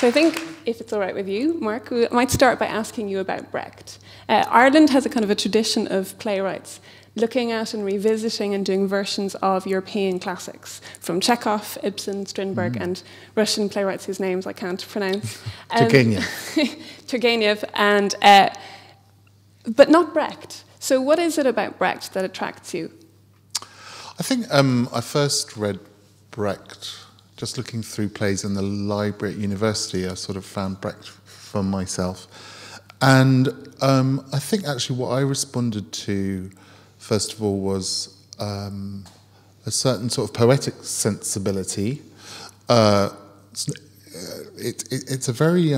So I think, if it's all right with you, Mark, we might start by asking you about Brecht. Ireland has a kind of a tradition of playwrights looking at and revisiting and doing versions of European classics, from Chekhov, Ibsen, Strindberg, and Russian playwrights whose names I can't pronounce. Turgenev. Turgenev, and, but not Brecht. So what is it about Brecht that attracts you? I think I first read Brecht just looking through plays in the library at university. I sort of found Brecht for myself. And I think actually what I responded to, first of all, was a certain sort of poetic sensibility. It's a very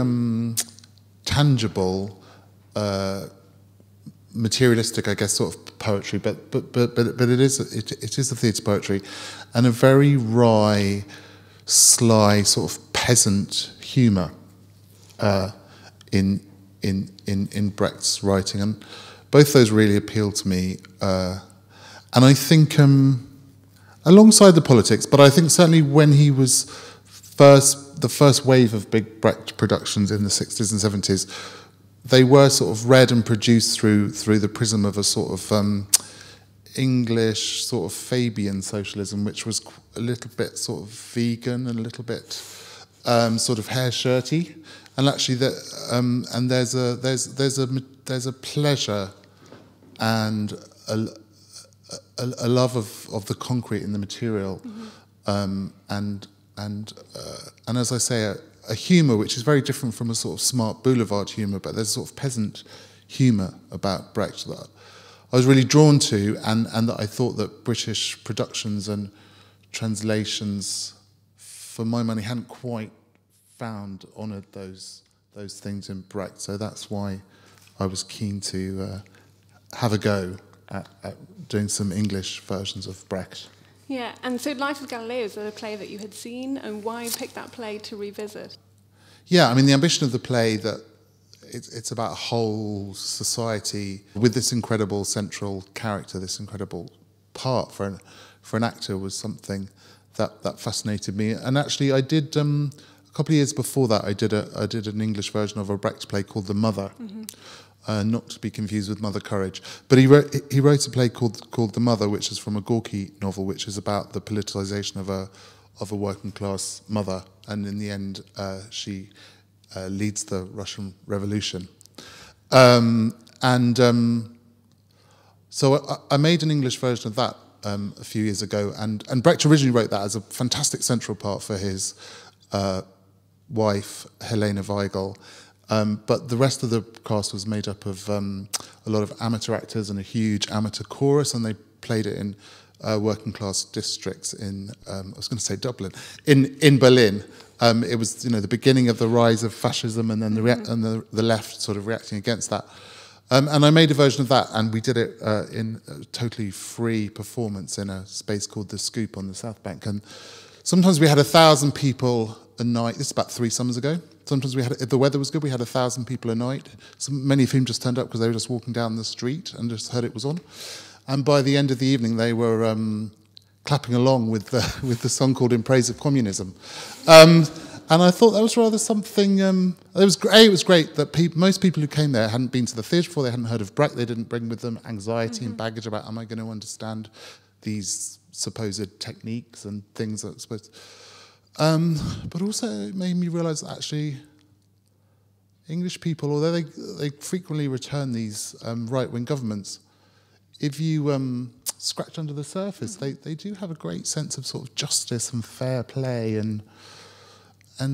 tangible, materialistic, I guess, sort of poetry, but it is a theatre poetry, and a very wry, sly sort of peasant humour in Brecht's writing, and both those really appealed to me. And I think alongside the politics, but I think certainly when he was the first wave of big Brecht productions in the 60s and 70s, they were sort of read and produced through the prism of a sort of English sort of Fabian socialism, which was a little bit sort of vegan and a little bit sort of hair shirty, and actually and there's a pleasure and a love of the concrete in the material, and as I say, a humour which is very different from a sort of smart boulevard humour, but there's a sort of peasant humour about Brecht that I was really drawn to, and that I thought that British productions and translations, for my money, hadn't quite honoured those things in Brecht. So that's why I was keen to have a go at doing some English versions of Brecht. Yeah, and so Life of Galileo, is a play that you had seen, and why pick that play to revisit? Yeah, I mean, the ambition of the play, that it's about a whole society with this incredible central character, this incredible part for an actor, was something that fascinated me. And actually, I did a couple of years before that, I did an English version of a Brecht play called The Mother. Not to be confused with Mother Courage, but he wrote a play called The Mother, which is from a Gorky novel, which is about the politicization of a working class mother, and in the end, she leads the Russian Revolution. So I made an English version of that a few years ago, and Brecht originally wrote that as a fantastic central part for his wife, Helena Weigel. But the rest of the cast was made up of a lot of amateur actors and a huge amateur chorus, and they played it in working class districts in, I was going to say Dublin, in Berlin. It was, the beginning of the rise of fascism, and then the left sort of reacting against that. And I made a version of that, and we did it in a totally free performance in a space called The Scoop on the South Bank. And sometimes we had 1,000 people a night. This is about 3 summers ago. Sometimes if the weather was good, we had 1,000 people a night. Many of whom just turned up because they were just walking down the street and just heard it was on. And by the end of the evening, they were clapping along with the song called "In Praise of Communism." And I thought that was rather something. It was great that most people who came there hadn't been to the theatre before. They hadn't heard of Brecht. They didn't bring with them anxiety and baggage about, am I going to understand these supposed techniques and things that are supposed. But also it made me realise that actually English people, although they frequently return these right-wing governments, if you scratch under the surface, they do have a great sense of sort of justice and fair play, and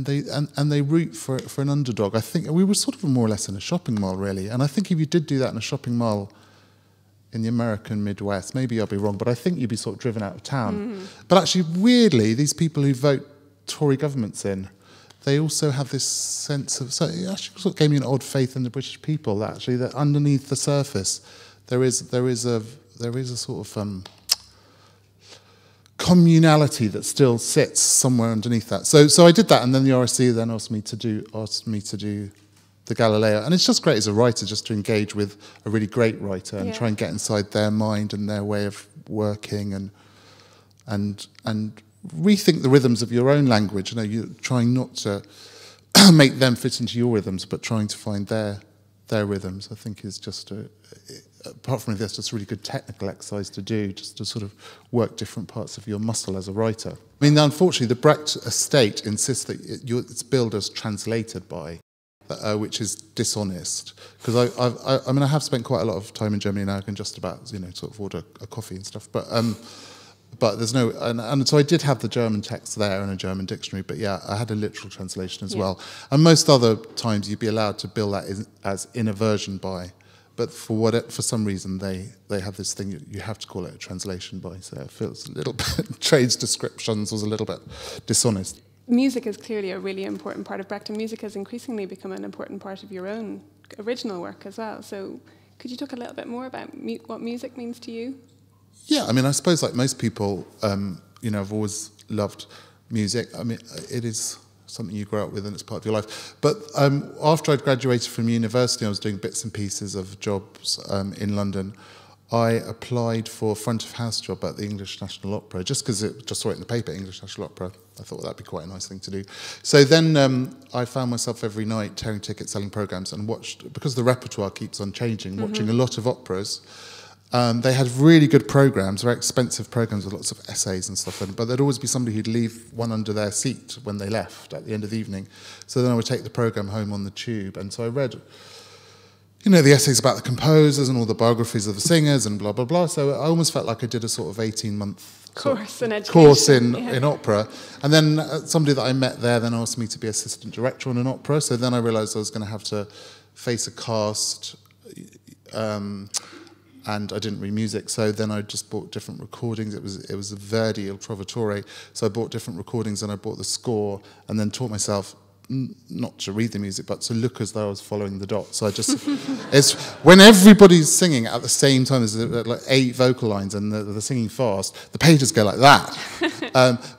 they root for an underdog. I think we were sort of more or less in a shopping mall, really. And I think if you did do that in a shopping mall in the American Midwest, maybe I'll be wrong, but I think you'd be sort of driven out of town. But actually, weirdly, these people who vote Tory governments in, they also have this sense of, so it actually sort of gave me an odd faith in the British people, that actually that underneath the surface there is a sort of communality that still sits somewhere underneath that. So I did that, and then the RSC then asked me to do the Galileo, and it's just great as a writer just to engage with a really great writer and try and get inside their mind and their way of working, and rethink the rhythms of your own language. You're trying not to make them fit into your rhythms, but trying to find their rhythms, I think, is just apart from this, just a really good technical exercise to do, just to sort of work different parts of your muscle as a writer. I mean, unfortunately, the Brecht estate insists that it's billed as translated by, which is dishonest. Because I mean, I have spent quite a lot of time in Germany now. I can just about, sort of order a coffee and stuff. But there's no, and so I did have the German text there and a German dictionary, but yeah, I had a literal translation as well. And most other times you'd be allowed to bill that as in a version by, but for some reason they have this thing, you have to call it a translation by, so it feels a little bit, trades descriptions was a little bit dishonest. Music is clearly a really important part of Brecht, and music has increasingly become an important part of your own original work as well. So could you talk a little bit more about what music means to you? Yeah, I mean, I suppose like most people, I've always loved music. I mean, it is something you grow up with and it's part of your life. But after I'd graduated from university, I was doing bits and pieces of jobs in London. I applied for a front of house job at the English National Opera, just because just saw it in the paper, English National Opera. I thought that'd be quite a nice thing to do. So then I found myself every night tearing tickets, selling programmes, and watched, because the repertoire keeps on changing, watching a lot of operas. They had really good programmes, very expensive programmes with lots of essays and stuff, but there'd always be somebody who'd leave one under their seat when they left at the end of the evening. So then I would take the programme home on the tube, and so I read, the essays about the composers and all the biographies of the singers and blah, blah, blah. So I almost felt like I did a sort of 18-month course in opera. And then somebody that I met there then asked me to be assistant director on an opera. So then I realised I was going to have to face a cast, and I didn't read music. So then I just bought different recordings. It was a Verdi Il Trovatore. So I bought different recordings and I bought the score and then taught myself not to read the music, but to look as though I was following the dots. So I just, it's when everybody's singing at the same time, there's like 8 vocal lines and they're singing fast, the pages go like that.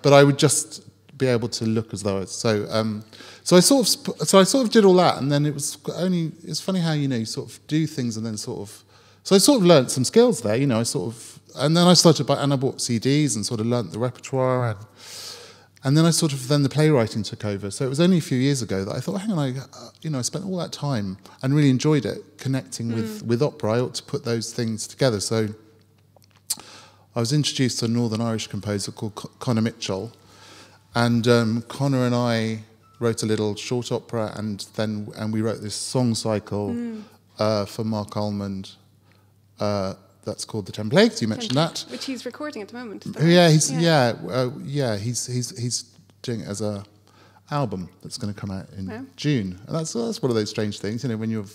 But I would just be able to look as though it's so I sort of did all that, and then it's funny how you sort of do things and then so I sort of learnt some skills there, and then I I bought CDs and sort of learnt the repertoire, and then then the playwriting took over. So it was only a few years ago that I thought, hang on, I spent all that time and really enjoyed it, connecting with opera. I ought to put those things together. So I was introduced to a Northern Irish composer called Conor Mitchell, and Conor and I wrote a little short opera, and we wrote this song cycle for Mark Almond. That's called The 10 Plagues. You mentioned that, which he's recording at the moment. Yeah, he's doing it as a album that's going to come out in June, and that's one of those strange things. When you're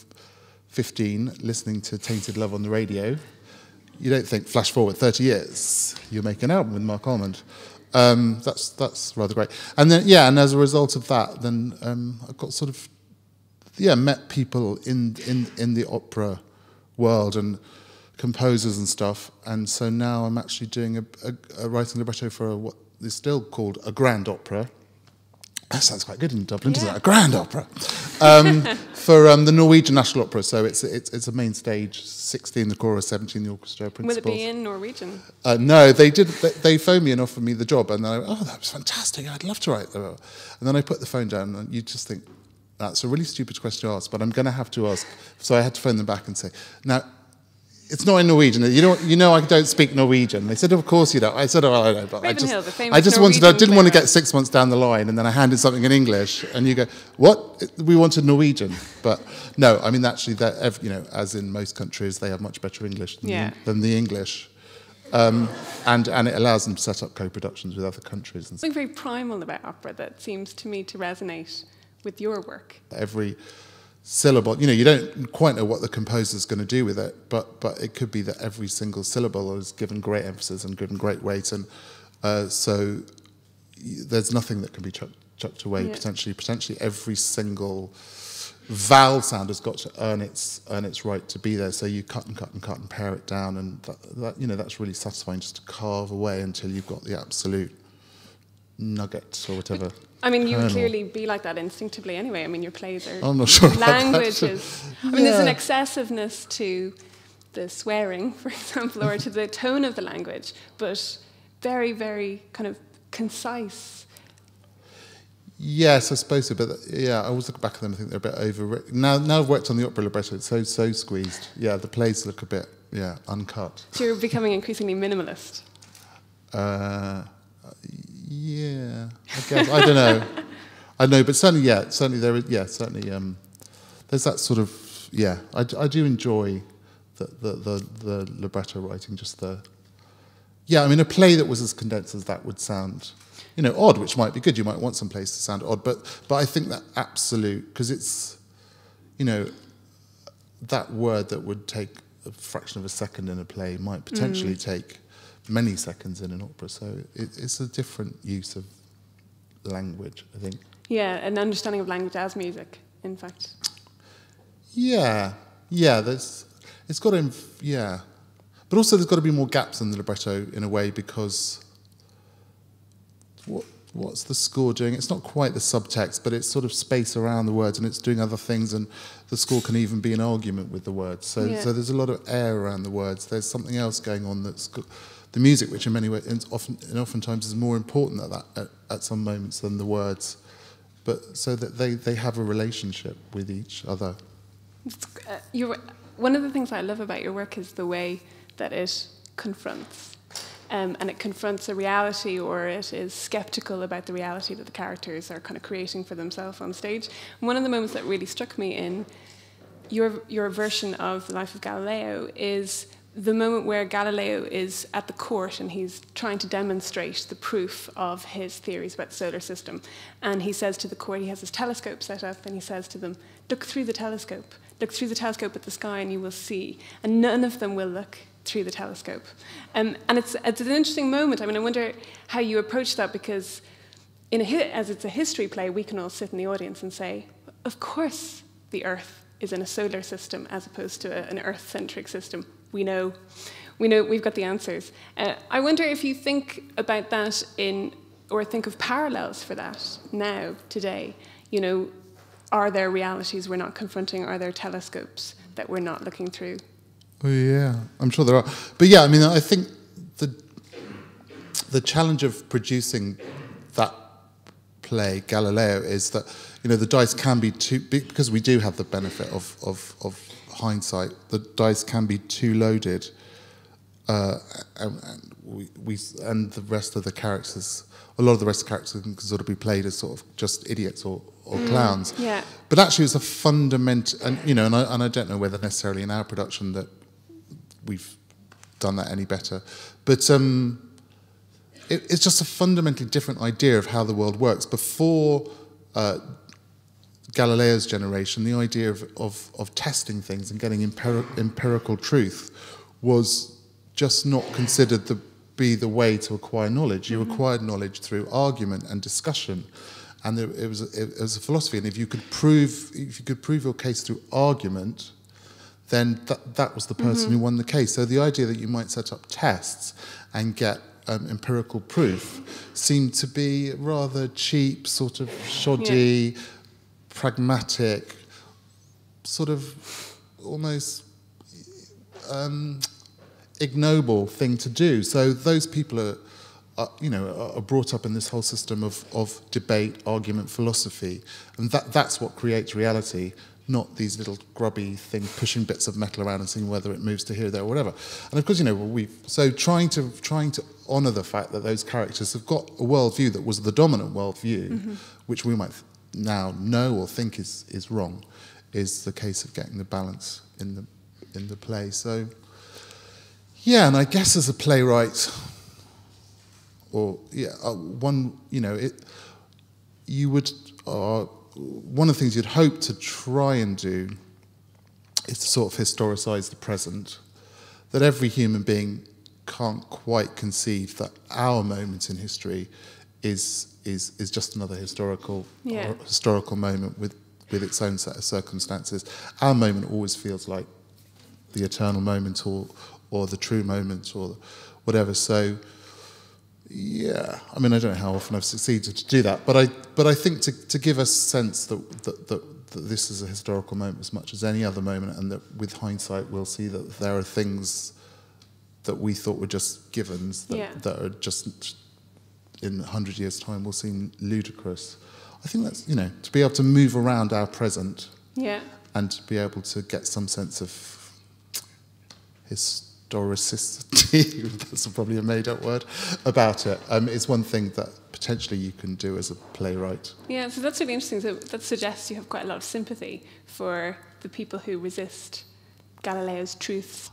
15, listening to Tainted Love on the radio, you don't think flash forward 30 years, you make an album with Mark Almond. That's rather great. And then and as a result of that, then I got met people in the opera world and composers and stuff, and so now I'm actually doing a writing libretto for what is still called a grand opera. That sounds quite good in Dublin, doesn't it? A grand opera for the Norwegian National Opera. So it's a main stage, 16 the chorus, 17 the orchestra. Principals. Will it be in Norwegian? No, they did. They phoned me and offered me the job, and then I went, that was fantastic. I'd love to write that. And then I put the phone down, and you just think that's a really stupid question to ask, but I'm going to have to ask. So I had to phone them back and say, now. It's not in Norwegian. I don't speak Norwegian. They said, of course you don't. I said, I know, but Ravenhill, I didn't want to get 6 months down the line and then I handed something in English and you go, what? We wanted Norwegian. But no, I mean, actually, as in most countries, they have much better English than the English. And it allows them to set up co-productions with other countries. Something very primal about opera that seems to me to resonate with your work. Every syllable, you don't quite know what the composer's going to do with it, but it could be that every single syllable is given great emphasis and given great weight, and so there's nothing that can be chucked away. Potentially every single vowel sound has got to earn its right to be there. So you cut and cut and cut and pare it down, and that's really satisfying, just to carve away until you've got the absolute nugget or whatever. I mean, you would clearly be like that instinctively anyway. I mean, your plays are... I'm not sure languages. I mean, there's an excessiveness to the swearing, for example, or to the tone of the language, but very, very kind of concise. Yes, I suppose so, but yeah, I always look back at them and think they're a bit overwritten. Now I've worked on the opera libretto, it's so squeezed. Yeah, the plays look a bit, uncut. So you're becoming increasingly minimalist? Yeah, I guess. I don't know. I know, but certainly there is, there's that sort of, I do enjoy the libretto writing, just a play that was as condensed as that would sound, odd, which might be good. You might want some plays to sound odd, but I think that absolute, because it's, that word that would take a fraction of a second in a play might potentially take many seconds in an opera. So it's a different use of language, I think. Yeah, an understanding of language as music, in fact. Yeah, it's got to, but also there's got to be more gaps in the libretto in a way, because what's the score doing? It's not quite the subtext, but it's sort of space around the words, and it's doing other things, and the score can even be an argument with the words. So there's a lot of air around the words. There's something else going on that's the music, which in many ways, oftentimes is more important at some moments than the words, but so that they have a relationship with each other. One of the things I love about your work is the way that it confronts. And it confronts a reality, or it is skeptical about the reality that the characters are kind of creating for themselves on stage. And one of the moments that really struck me in your version of The Life of Galileo is the moment where Galileo is at the court and he's trying to demonstrate the proof of his theories about the solar system. And he says to the court, he has his telescope set up, and he says to them, look through the telescope at the sky and you will see. And none of them will look through the telescope. And it's an interesting moment. I mean, I wonder how you approach that, because as it's a history play, we can all sit in the audience and say, of course the Earth is in a solar system as opposed to an Earth-centric system. We know, we've got the answers. I wonder if you think about that or think of parallels for that now, today. Are there realities we're not confronting? Are there telescopes that we're not looking through? Oh, yeah, I'm sure there are. But yeah, I mean, I think the challenge of producing that play, Galileo, is that, the dice can be too, because we do have the benefit of hindsight, the dice can be too loaded, and the rest of the characters, a lot of the rest of the characters can sort of be played as sort of just idiots or clowns. Yeah. But actually, it's a fundamental, and and I don't know whether necessarily in our production that we've done that any better, but it's just a fundamentally different idea of how the world works. Before Galileo's generation, the idea of testing things and getting empirical truth was just not considered to be the way to acquire knowledge. You acquired knowledge through argument and discussion, and it was a philosophy. And if you could prove your case through argument, then that was the person who won the case. So the idea that you might set up tests and get empirical proof seemed to be rather cheap, sort of shoddy, pragmatic, sort of almost ignoble thing to do. So those people are brought up in this whole system of debate, argument, philosophy, and that's what creates reality, not these little grubby things pushing bits of metal around and seeing whether it moves to here, there, or whatever. And of course, so trying to honour the fact that those characters have got a worldview that was the dominant worldview, which we might now know or think is wrong, is the case of getting the balance in the play. So, yeah, and I guess as a playwright, or one of the things you'd hope to try and do is to sort of historicise the present, that every human being can't quite conceive that our moment in history is just another historical moment with its own set of circumstances. Our moment always feels like the eternal moment or the true moment or whatever. So, yeah, I mean, I don't know how often I've succeeded to do that, but I think to give us sense that this is a historical moment as much as any other moment, and that with hindsight we'll see that there are things that we thought were just givens that are just in 100 years' time will seem ludicrous. I think that's, to be able to move around our present, yeah, and to be able to get some sense of historicity, that's probably a made-up word, about it, is one thing that potentially you can do as a playwright. Yeah, so that's really interesting. So that suggests you have quite a lot of sympathy for the people who resist Galileo's truths.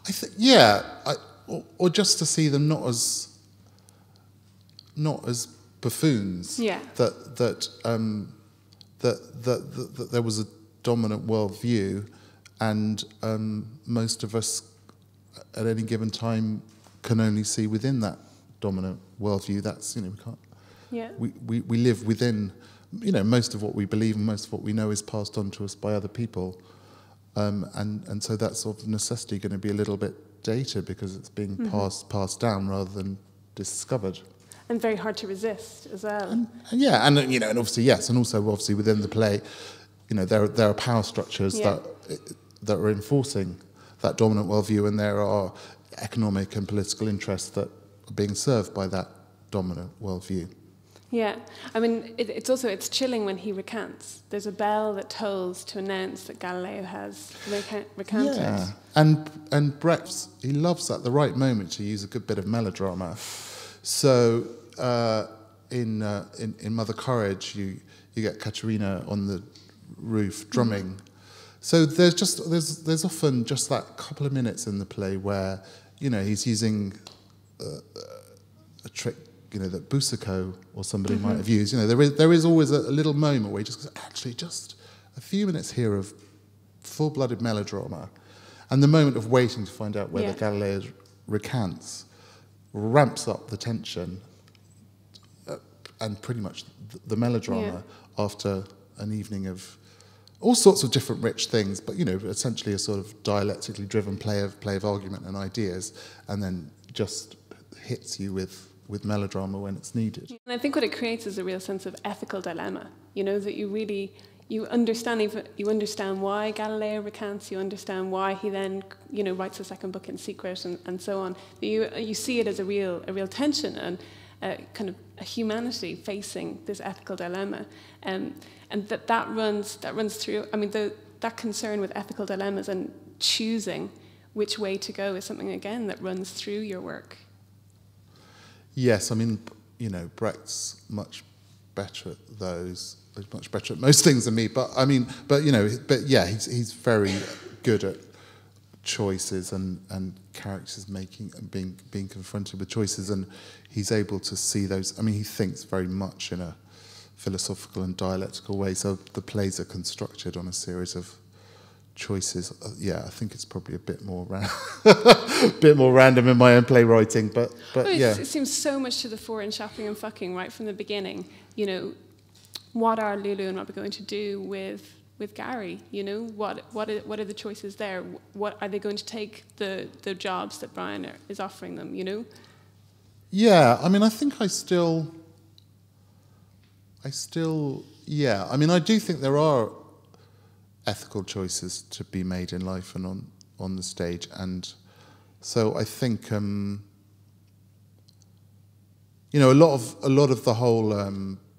Or just to see them not as buffoons. Yeah. That there was a dominant worldview, and most of us at any given time can only see within that dominant worldview. That's, we can't. Yeah. We live within, most of what we believe and most of what we know is passed on to us by other people, and so that's of necessity going to be a little bit dated because it's being passed down rather than discovered. And very hard to resist as well. And obviously yes, and also obviously within the play, there are power structures that are enforcing that dominant worldview, and there are economic and political interests that are being served by that dominant worldview. Yeah, I mean, it's chilling when he recants. There's a bell that tolls to announce that Galileo has recanted. Yeah, and Brecht, he loves at the right moment to use a good bit of melodrama. So in Mother Courage, you get Katerina on the roof drumming. So there's often just that couple of minutes in the play where he's using a trick that Boucicault or somebody might have used. There is always a little moment where he just goes, actually, just a few minutes here of full-blooded melodrama, and the moment of waiting to find out whether Galileo recants ramps up the tension and pretty much the melodrama after an evening of all sorts of different rich things, but essentially a sort of dialectically driven play of argument and ideas, and then just hits you with melodrama when it's needed. And I think what it creates is a real sense of ethical dilemma, that you understand why Galileo recants, you understand why he then writes a second book in secret and so on. But you see it as a real tension and kind of a humanity facing this ethical dilemma, and that runs through. I mean, that concern with ethical dilemmas and choosing which way to go is something again that runs through your work. Yes, I mean, Brecht's much better at those. He's much better at most things than me, but he's very good at choices and characters making and being confronted with choices, and he's able to see those. I mean, he thinks very much in a philosophical and dialectical way. So the plays are constructed on a series of choices. I think it's probably a bit more random in my own playwriting, but it seems so much to the fore in Shopping and Fucking right from the beginning. What are Lulu and what we're going to do with Gary? What are the choices there? What are they going to take the jobs that Brian is offering them? Yeah, I mean, I think I still. I mean, I do think there are ethical choices to be made in life and on the stage, and so I think a lot of the whole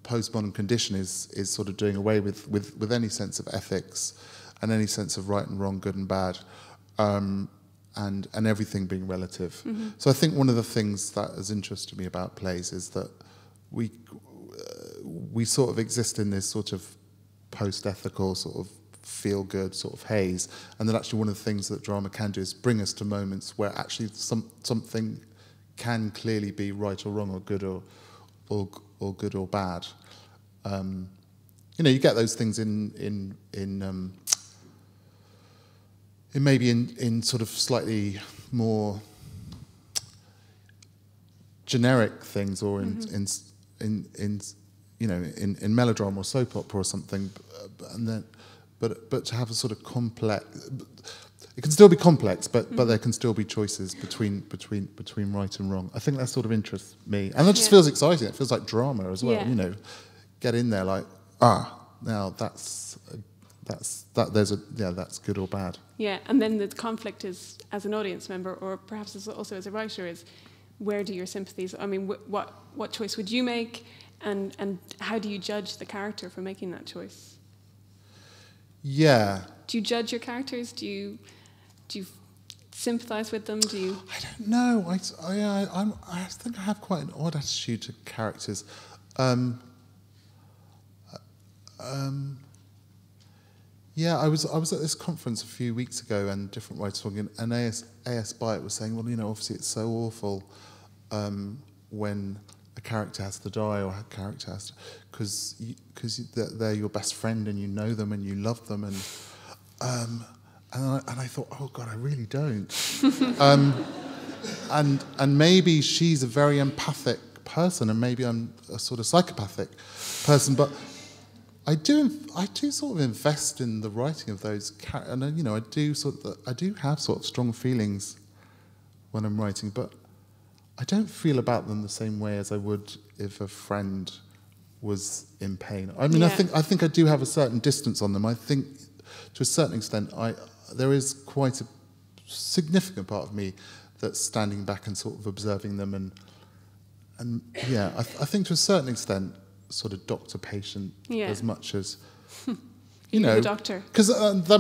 postmodern condition is sort of doing away with any sense of ethics and any sense of right and wrong, good and bad, and everything being relative. Mm-hmm. So I think one of the things that has interested me about plays is that we sort of exist in this sort of post-ethical sort of feel-good sort of haze, and that actually one of the things that drama can do is bring us to moments where actually something can clearly be right or wrong or good or good or bad. You get those things in maybe in sort of slightly more generic things, or in melodrama or soap opera or something, and then. But to have a sort of complex, it can still be complex, but there can still be choices between right and wrong. I think that sort of interests me, and that just feels exciting. It feels like drama as well. Yeah. Get in there like now that's good or bad. Yeah, and then the conflict is, as an audience member, or perhaps also as a writer, is where do your sympathies? I mean, what choice would you make? And how do you judge the character for making that choice? Yeah. Do you judge your characters? Do you sympathise with them? Do you? I don't know. I think I have quite an odd attitude to characters. Yeah, I was at this conference a few weeks ago, and different writers talking, and A.S. Byatt was saying, well, obviously it's so awful when a character has to die, or a character has to, because they're your best friend and you know them and you love them, and I thought, oh God, I really don't. And maybe she's a very empathic person, and maybe I'm a sort of psychopathic person, but I do sort of invest in the writing of those characters, and I do have sort of strong feelings when I'm writing, but I don't feel about them the same way as I would if a friend was in pain. I mean, yeah. I think I do have a certain distance on them. I think to a certain extent there is quite a significant part of me that's standing back and sort of observing them, and yeah, I think to a certain extent, sort of doctor-patient, as much as the doctor. Because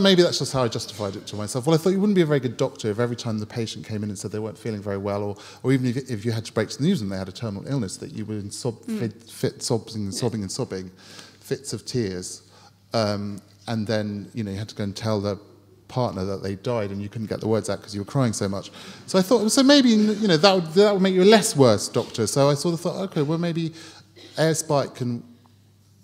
maybe that's just how I justified it to myself. Well, I thought you wouldn't be a very good doctor if every time the patient came in and said they weren't feeling very well, or even if you had to break to the news and they had a terminal illness, that you were in sobbing, fits of tears, and then you had to go and tell the partner that they died, and you couldn't get the words out because you were crying so much. So I thought, so maybe that would make you a less worse doctor. So I sort of thought, okay, well maybe A.S. Byatt can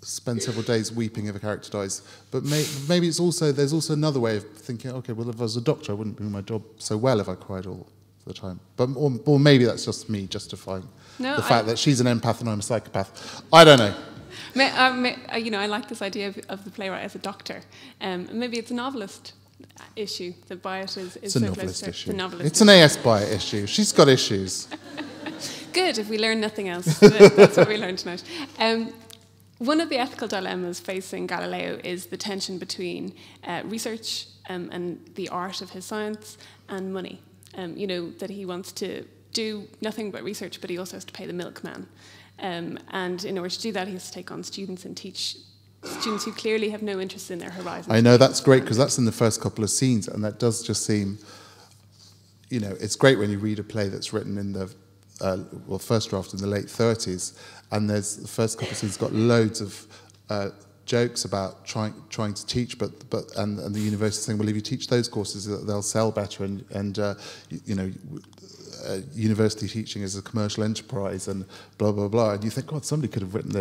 spend several days weeping if a character dies, but maybe there's also another way of thinking. Okay, well if I was a doctor, I wouldn't do my job so well if I cried all the time. But or maybe that's just me justifying the fact that she's an empath and I'm a psychopath. I don't know. I like this idea of the playwright as a doctor. Maybe it's a novelist issue that Byatt is it's a so novelist close to. issue. It's an A.S. Byatt issue. She's got issues. Good, if we learn nothing else. That's what we learned tonight. One of the ethical dilemmas facing Galileo is the tension between research and the art of his science and money. That he wants to do nothing but research, but he also has to pay the milkman. And in order to do that, he has to take on students and teach students who clearly have no interest in their horizons. I know, that's great, because that's in the first couple of scenes, and that does just seem, it's great when you read a play that's written in the first draft in the late 30s, and there's the first couple of scenes got loads of jokes about trying to teach, but the university saying, well, if you teach those courses, they'll sell better, and university teaching is a commercial enterprise, and blah blah blah. And you think, God, somebody could have written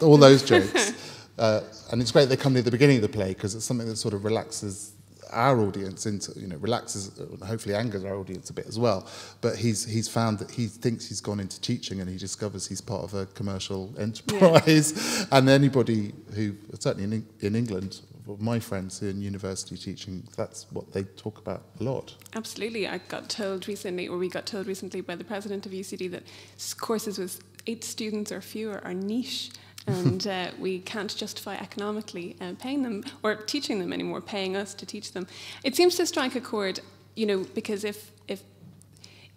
all those jokes, and it's great they come near the beginning of the play because it's something that sort of relaxes our audience into, relaxes, hopefully angers our audience a bit as well. But he's found that he thinks he's gone into teaching, and he discovers he's part of a commercial enterprise. Yeah. And anybody who, certainly in England, my friends who are in university teaching, that's what they talk about a lot. Absolutely. We got told recently by the president of UCD that courses with 8 students or fewer are niche. And we can't justify economically paying them or teaching them anymore, paying us to teach them. It seems to strike a chord, because if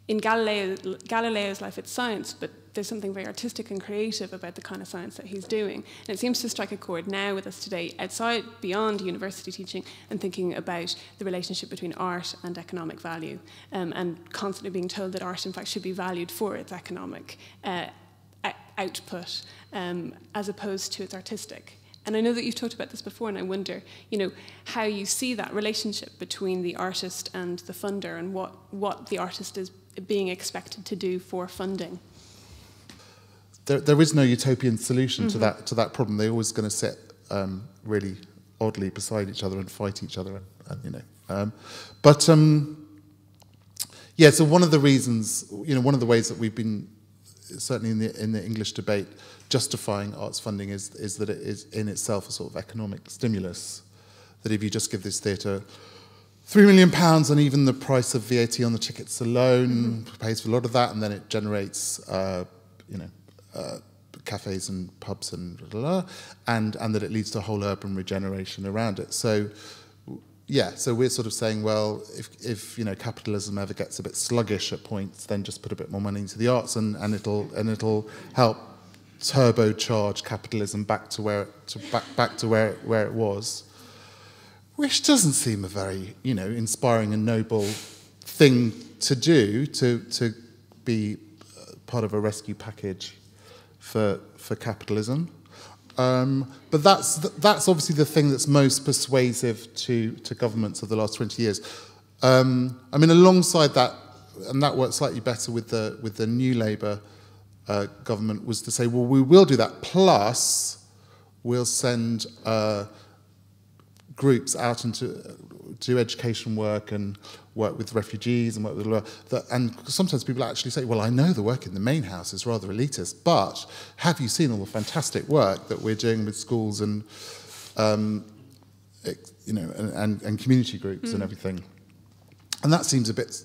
in Galileo's life it's science, but there's something very artistic and creative about the kind of science that he's doing. And it seems to strike a chord now with us today, outside, beyond university teaching, and thinking about the relationship between art and economic value, and constantly being told that art, in fact, should be valued for its economic output, as opposed to its artistic. And I know that you've talked about this before, and I wonder, how you see that relationship between the artist and the funder, and what the artist is being expected to do for funding. There is no utopian solution to that problem. They're always going to sit really oddly beside each other and fight each other, So one of the reasons, one of the ways that we've been, certainly in the English debate, justifying arts funding is that it is in itself a sort of economic stimulus. That if you just give this theatre £3 million, and even the price of VAT on the tickets alone pays for a lot of that, and then it generates, cafes and pubs and that it leads to a whole urban regeneration around it. So we're sort of saying, well, if capitalism ever gets a bit sluggish at points, then just put a bit more money into the arts, and it'll help turbocharge capitalism back to where it was, which doesn't seem a very inspiring and noble thing to do, to be part of a rescue package for capitalism. But that's obviously the thing that's most persuasive to governments of the last 20 years. I mean, alongside that, and that worked slightly better with the New Labour government, was to say, well, we will do that, plus we'll send groups out into do education work and work with refugees and work with and sometimes people actually say, well, I know the work in the main house is rather elitist, but have you seen all the fantastic work that we're doing with schools and and community groups and everything? And that seems a bit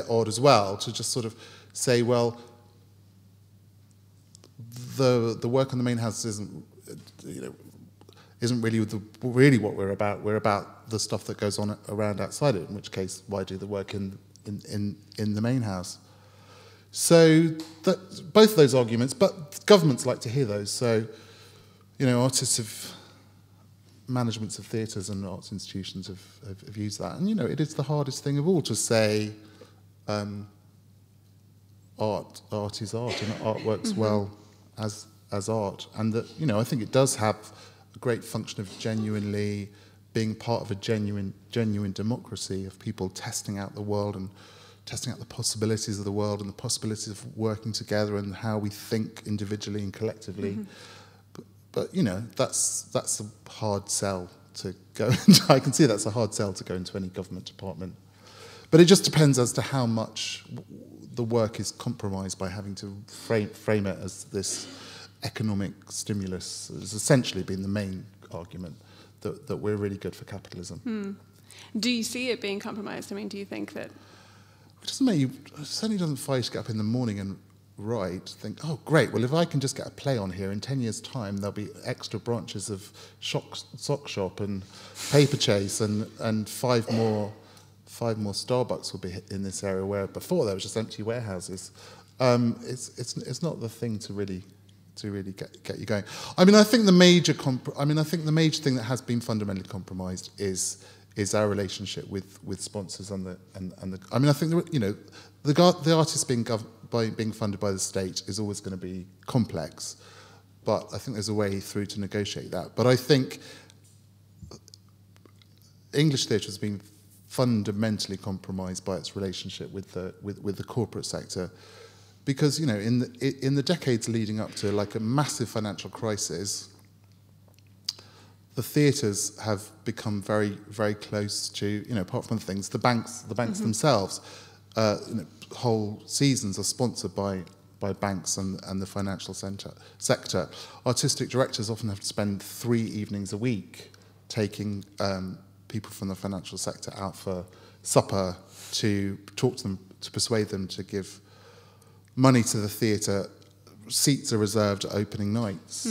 odd as well, to just sort of say, well, the work on the main house isn't really what we're about. We're about the stuff that goes on around outside it, in which case, why do the work in the main house? So both of those arguments, but governments like to hear those. So, managements of theatres and arts institutions have used that. And, it is the hardest thing of all to say art is art, and art works well as art. And that, I think it does have a great function of genuinely being part of a genuine democracy, of people testing out the world and testing out the possibilities of the world and the possibilities of working together and how we think individually and collectively. But that's a hard sell to go into. I can see that's a hard sell to go into any government department. But it just depends as to how much the work is compromised by having to frame it as this economic stimulus. Has essentially been the main argument that we're really good for capitalism. Do you see it being compromised? I mean, do you think that... It certainly doesn't fire you to get up in the morning and write, think, oh, great, well, if I can just get a play on here, in 10 years' time, there'll be extra branches of sock shop and paper chase and five more Starbucks will be in this area, where before there was just empty warehouses. It's not the thing to really get you going. I mean, I think the major thing that has been fundamentally compromised is our relationship with sponsors and the. I mean, I think the artist being funded by the state is always going to be complex, but I think there's a way through to negotiate that. But I think English theatre has been fundamentally compromised by its relationship with the corporate sector, because in the decades leading up to like a massive financial crisis, the theatres have become very, very close to, apart from things, the banks themselves. Whole seasons are sponsored by banks and the financial sector. Artistic directors often have to spend 3 evenings a week taking people from the financial sector out for supper to talk to them, to persuade them to give money to the theatre. Seats are reserved at opening nights.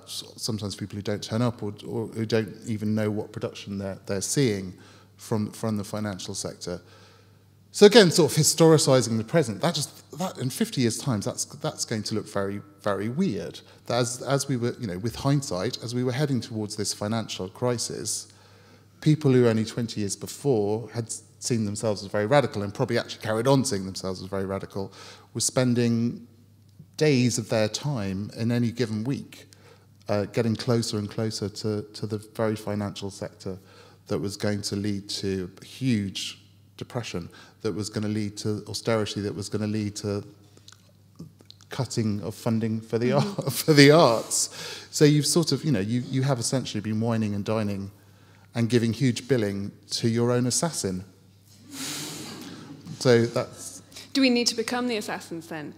Sometimes people who don't turn up or who don't even know what production they're seeing from the financial sector. So again, sort of historicising the present. That in 50 years' time, that's going to look very, very weird. That as we were, with hindsight, as we were heading towards this financial crisis, people who only 20 years before had seen themselves as very radical and probably actually carried on seeing themselves as very radical were spending days of their time in any given week getting closer and closer to the very financial sector that was going to lead to huge depression, that was going to lead to austerity, that was going to lead to cutting of funding for the arts. So you've sort of, you have essentially been wining and dining and giving huge billing to your own assassin. So that's... Do we need to become the assassins then?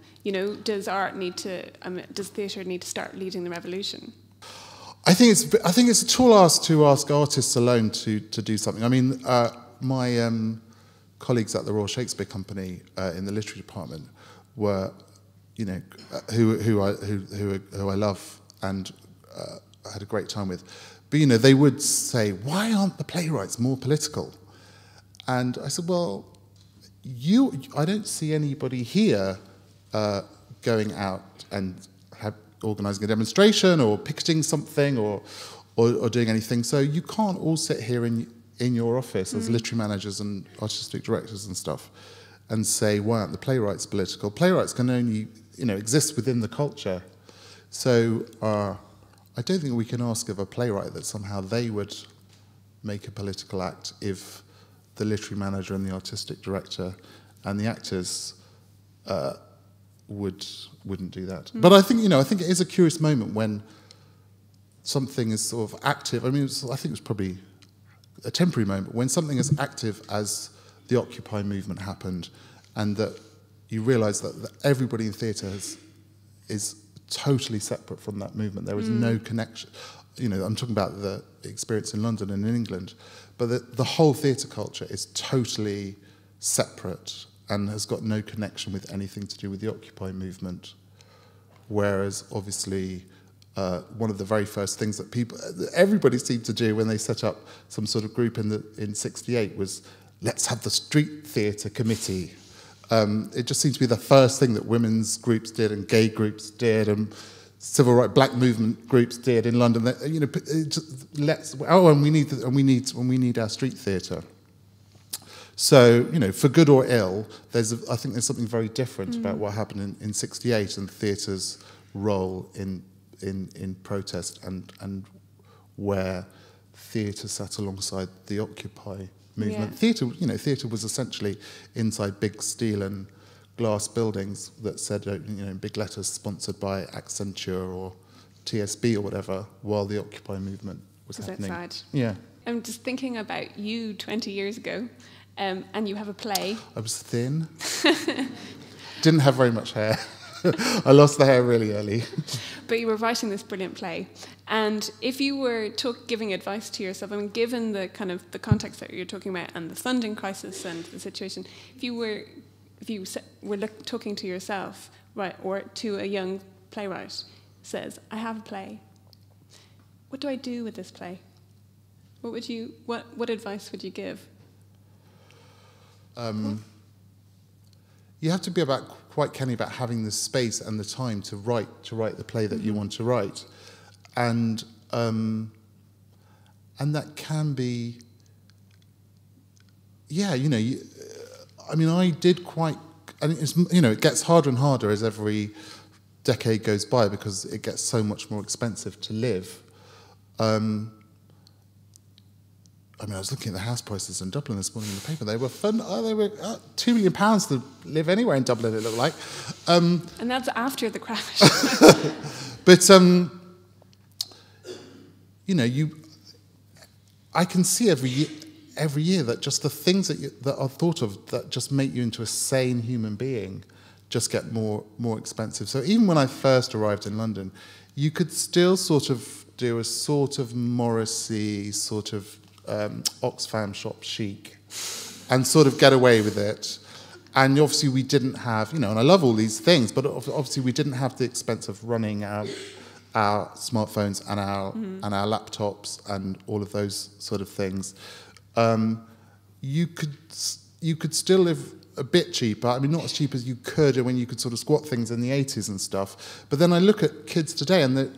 Does art need to? Does theatre need to start leading the revolution? I think it's a tall ask to ask artists alone to do something. I mean, my colleagues at the Royal Shakespeare Company in the literary department were, who I love and had a great time with. But they would say, "Why aren't the playwrights more political?" And I said, "Well, I don't see anybody here going out and organising a demonstration or picketing something or doing anything. So you can't all sit here in your office as literary managers and artistic directors and stuff and say, why aren't the playwrights political? Playwrights can only, exist within the culture. So I don't think we can ask of a playwright that somehow they would make a political act if the literary manager and the artistic director and the actors wouldn't do that. But I think it is a curious moment when something is sort of active. I mean, I think it was probably a temporary moment when something as active as the Occupy movement happened, and that you realise that everybody in theatre is totally separate from that movement. There is no connection. I'm talking about the experience in London and in England, but the whole theatre culture is totally separate and has got no connection with anything to do with the Occupy movement. Whereas, obviously, one of the very first things that everybody seemed to do when they set up some sort of group in '68 was, let's have the street theatre committee. It just seemed to be the first thing that women's groups did and gay groups did and civil rights, black movement groups did in London. And we need our street theatre. So, for good or ill, I think there's something very different about what happened in '68 and theatre's role in protest and where theatre sat alongside the Occupy movement. Yeah. Theatre was essentially inside big steel and glass buildings that said, in big letters, sponsored by Accenture or TSB or whatever, while the Occupy movement was happening. Outside. Yeah. I'm just thinking about you 20 years ago, and you have a play. I was thin. Didn't have very much hair. I lost the hair really early. But you were writing this brilliant play, and if you were giving advice to yourself, I mean, given the kind of the context that you're talking about and the funding crisis and the situation, if you were talking to yourself, right, or to a young playwright, says, "I have a play. What do I do with this play?" What advice would you give? You have to be quite canny about having the space and the time to write the play that you want to write, and that can be, I did quite, and it gets harder and harder as every decade goes by because it gets so much more expensive to live. I was looking at the house prices in Dublin this morning in the paper. They were fun. They were £2 million to live anywhere in Dublin, it looked like. And that's after the crash. But, I can see every year that just the things that are thought of that just make you into a sane human being just get more expensive. So even when I first arrived in London, you could still sort of do a sort of Morrissey, sort of Oxfam shop chic and sort of get away with it. And obviously we didn't have, and I love all these things, but obviously we didn't have the expense of running our smartphones and our laptops and all of those sort of things. You could still live a bit cheaper. I mean, not as cheap as you could when you could sort of squat things in the 80s and stuff. But then I look at kids today, and the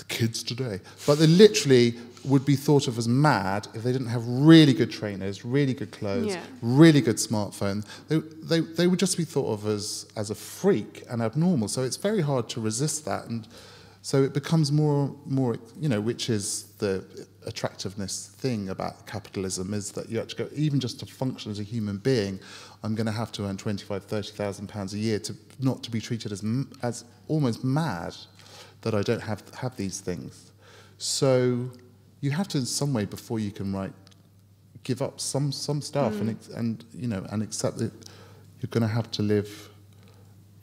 kids today, but they literally would be thought of as mad if they didn't have really good trainers, really good clothes, really good smartphone. They would just be thought of as a freak and abnormal. So it's very hard to resist that, and so it becomes more, which is the attractiveness thing about capitalism, is that you have to go, even just to function as a human being, I'm going to have to earn £25,000-30,000 a year not to be treated as almost mad that I don't have these things. So you have to, in some way, before you can give up some stuff and accept that you're going to have to live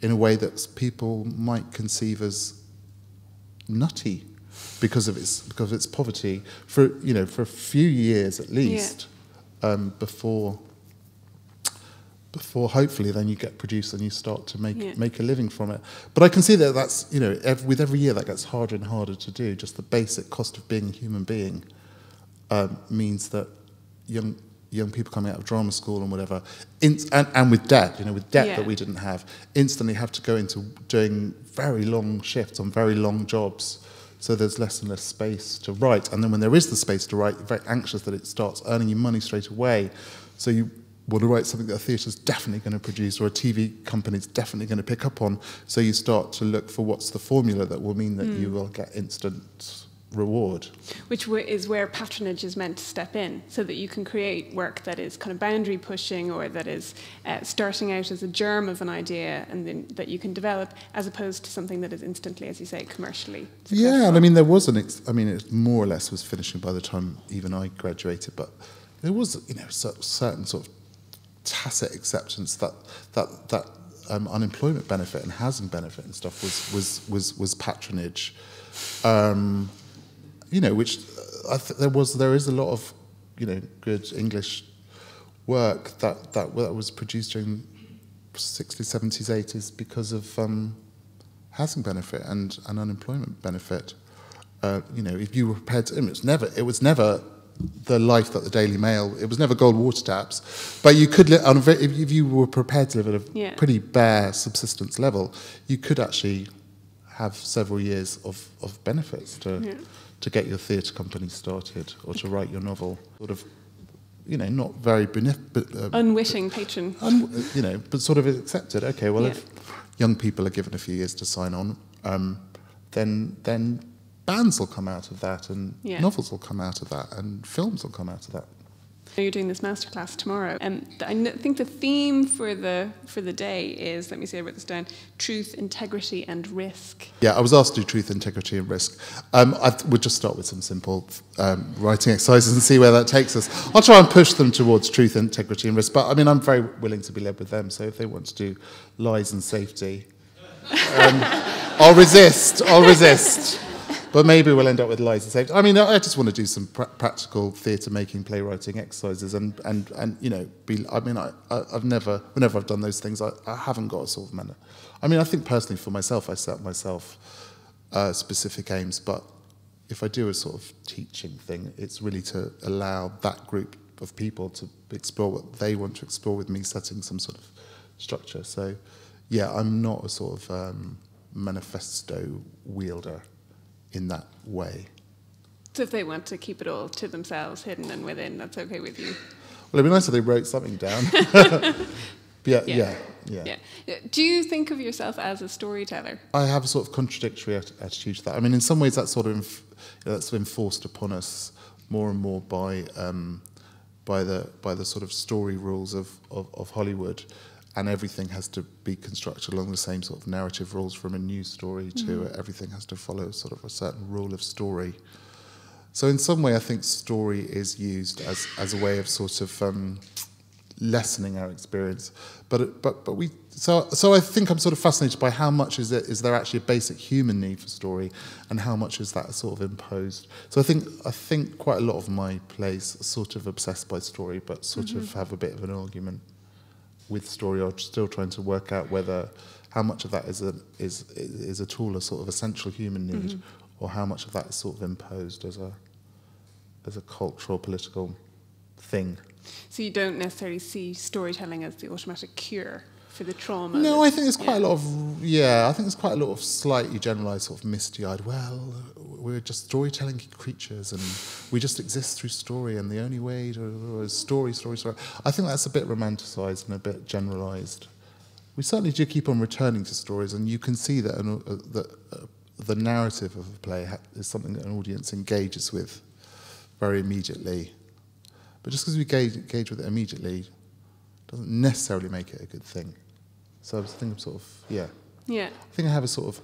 in a way that people might conceive as nutty because of its poverty for a few years at least, before hopefully then you get produced and you start to make a living from it. But I can see that that's, with every year that gets harder and harder to do. Just the basic cost of being a human being means that young young people coming out of drama school and whatever, and with debt, with debt that we didn't have, instantly have to go into doing very long shifts on very long jobs. So there's less and less space to write. And then when there is the space to write, you're very anxious that it starts earning you money straight away. So you want to write something that a theatre's definitely going to produce or a TV company's definitely going to pick up on. So you start to look for what's the formula that will mean that you will get instant reward. Which is where patronage is meant to step in, so that you can create work that is kind of boundary pushing, or that is starting out as a germ of an idea and then that you can develop, as opposed to something that is instantly, as you say, commercially successful. Yeah, and I mean, there was it more or less was finishing by the time even I graduated, but there was, certain sort of tacit acceptance that unemployment benefit and housing benefit and stuff was patronage. Which there is a lot of, good English work that was produced during 60s, 70s, 80s because of housing benefit and unemployment benefit. If you were prepared to, it was never the life that the Daily Mail, it was never gold water taps, but you could live if you were prepared to live at a pretty bare subsistence level, you could actually have several years of benefits to get your theatre company started or to write your novel. Sort of, not very unwitting patron. But sort of accepted. Okay, well, if young people are given a few years to sign on, then bands will come out of that, and novels will come out of that, and films will come out of that. You're doing this masterclass tomorrow, and I think the theme for the day is, let me see, I wrote this down: truth, integrity, and risk. Yeah, I was asked to do truth, integrity, and risk. I would just start with some simple writing exercises and see where that takes us. I'll try and push them towards truth, integrity, and risk. But I mean, I'm very willing to be led with them. So if they want to do lies and safety, I'll resist. But maybe we'll end up with lies and safety. I mean, I just want to do some practical theatre-making, playwriting exercises, and whenever I've done those things, I haven't got a sort of manner. I mean, I think personally for myself, I set myself specific aims, but if I do a sort of teaching thing, it's really to allow that group of people to explore what they want to explore with me, setting some sort of structure. So, yeah, I'm not a sort of manifesto wielder in that way. So if they want to keep it all to themselves, hidden and within, that's okay with you? Well, it'd be nice if they wrote something down. Yeah. Do you think of yourself as a storyteller? I have a sort of contradictory attitude to that. I mean, in some ways, that's sort of that's enforced upon us more and more by the sort of story rules of Hollywood. And everything has to be constructed along the same sort of narrative rules, from a news story to everything has to follow sort of a certain rule of story. So in some way, I think story is used as a way of sort of lessening our experience. So I think I'm sort of fascinated by how much is there actually a basic human need for story, and how much is that sort of imposed. So I think quite a lot of my plays are sort of obsessed by story, but sort of have a bit of an argument with story, or still trying to work out how much of that is at all a sort of essential human need, or how much of that is sort of imposed as a cultural, political thing. So you don't necessarily see storytelling as the automatic cure for the trauma? No, I think there's quite a lot of slightly generalised sort of misty-eyed, well, we're just storytelling creatures and we just exist through story, and the only way to is story. I think that's a bit romanticised and a bit generalised. We certainly do keep on returning to stories, and you can see that the narrative of a play is something that an audience engages with very immediately. But just because we engage with it immediately doesn't necessarily make it a good thing. So I think I'm sort of, yeah. I think I have a sort of,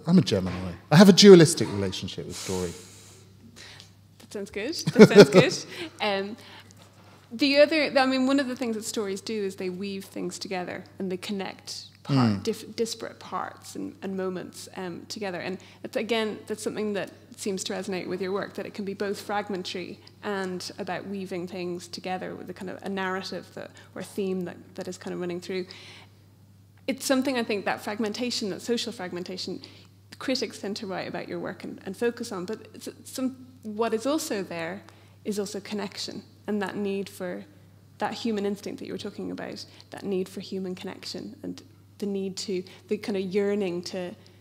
I'm a Gemini. I have a dualistic relationship with story. That sounds good. One of the things that stories do is they weave things together, and they connect disparate parts and moments together. And that's something that seems to resonate with your work, that it can be both fragmentary and about weaving things together with a kind of a narrative or theme that is kind of running through. It's something, I think, that fragmentation, that social fragmentation, critics tend to write about your work and focus on, but what is also there is also connection. and that need for that human instinct that you were talking about, that need for human connection, and the kind of yearning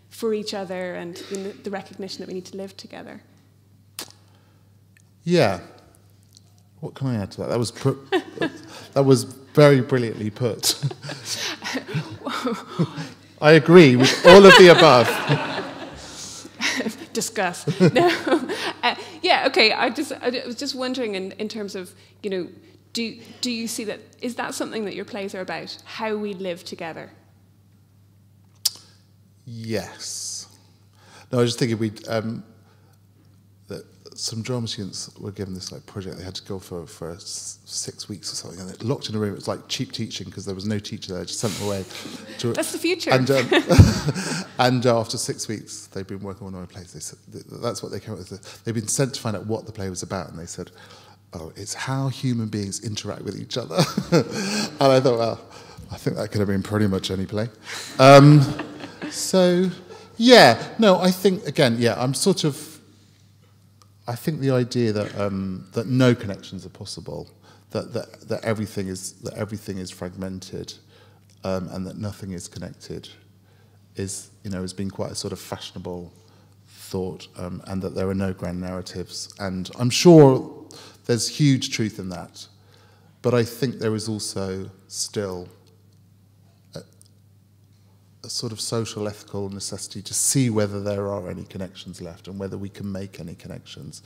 for each other, and the recognition that we need to live together. Yeah. What can I add to that? That was very brilliantly put. I agree with all of the above. Discuss. No. Yeah. Okay. I was just wondering, in terms of, do you see that? Is that something that your plays are about? How we live together? Yes. No, I was just thinking that some drama students were given this project. They had to go for 6 weeks or something, and they're locked in a room. It was like cheap teaching because there was no teacher there. Just sent them away. That's the future. And after 6 weeks, they'd been working on one play. They said that's what they came up with. They'd been sent to find out what the play was about, and they said, "Oh, it's how human beings interact with each other." And I thought, well, I think that could have been pretty much any play. So, yeah, no, I think again, yeah, I think the idea that no connections are possible, that everything is fragmented, and that nothing is connected, has been quite a sort of fashionable thought, and that there are no grand narratives, and I'm sure there's huge truth in that, but I think there is also still a sort of social ethical necessity to see whether there are any connections left and whether we can make any connections.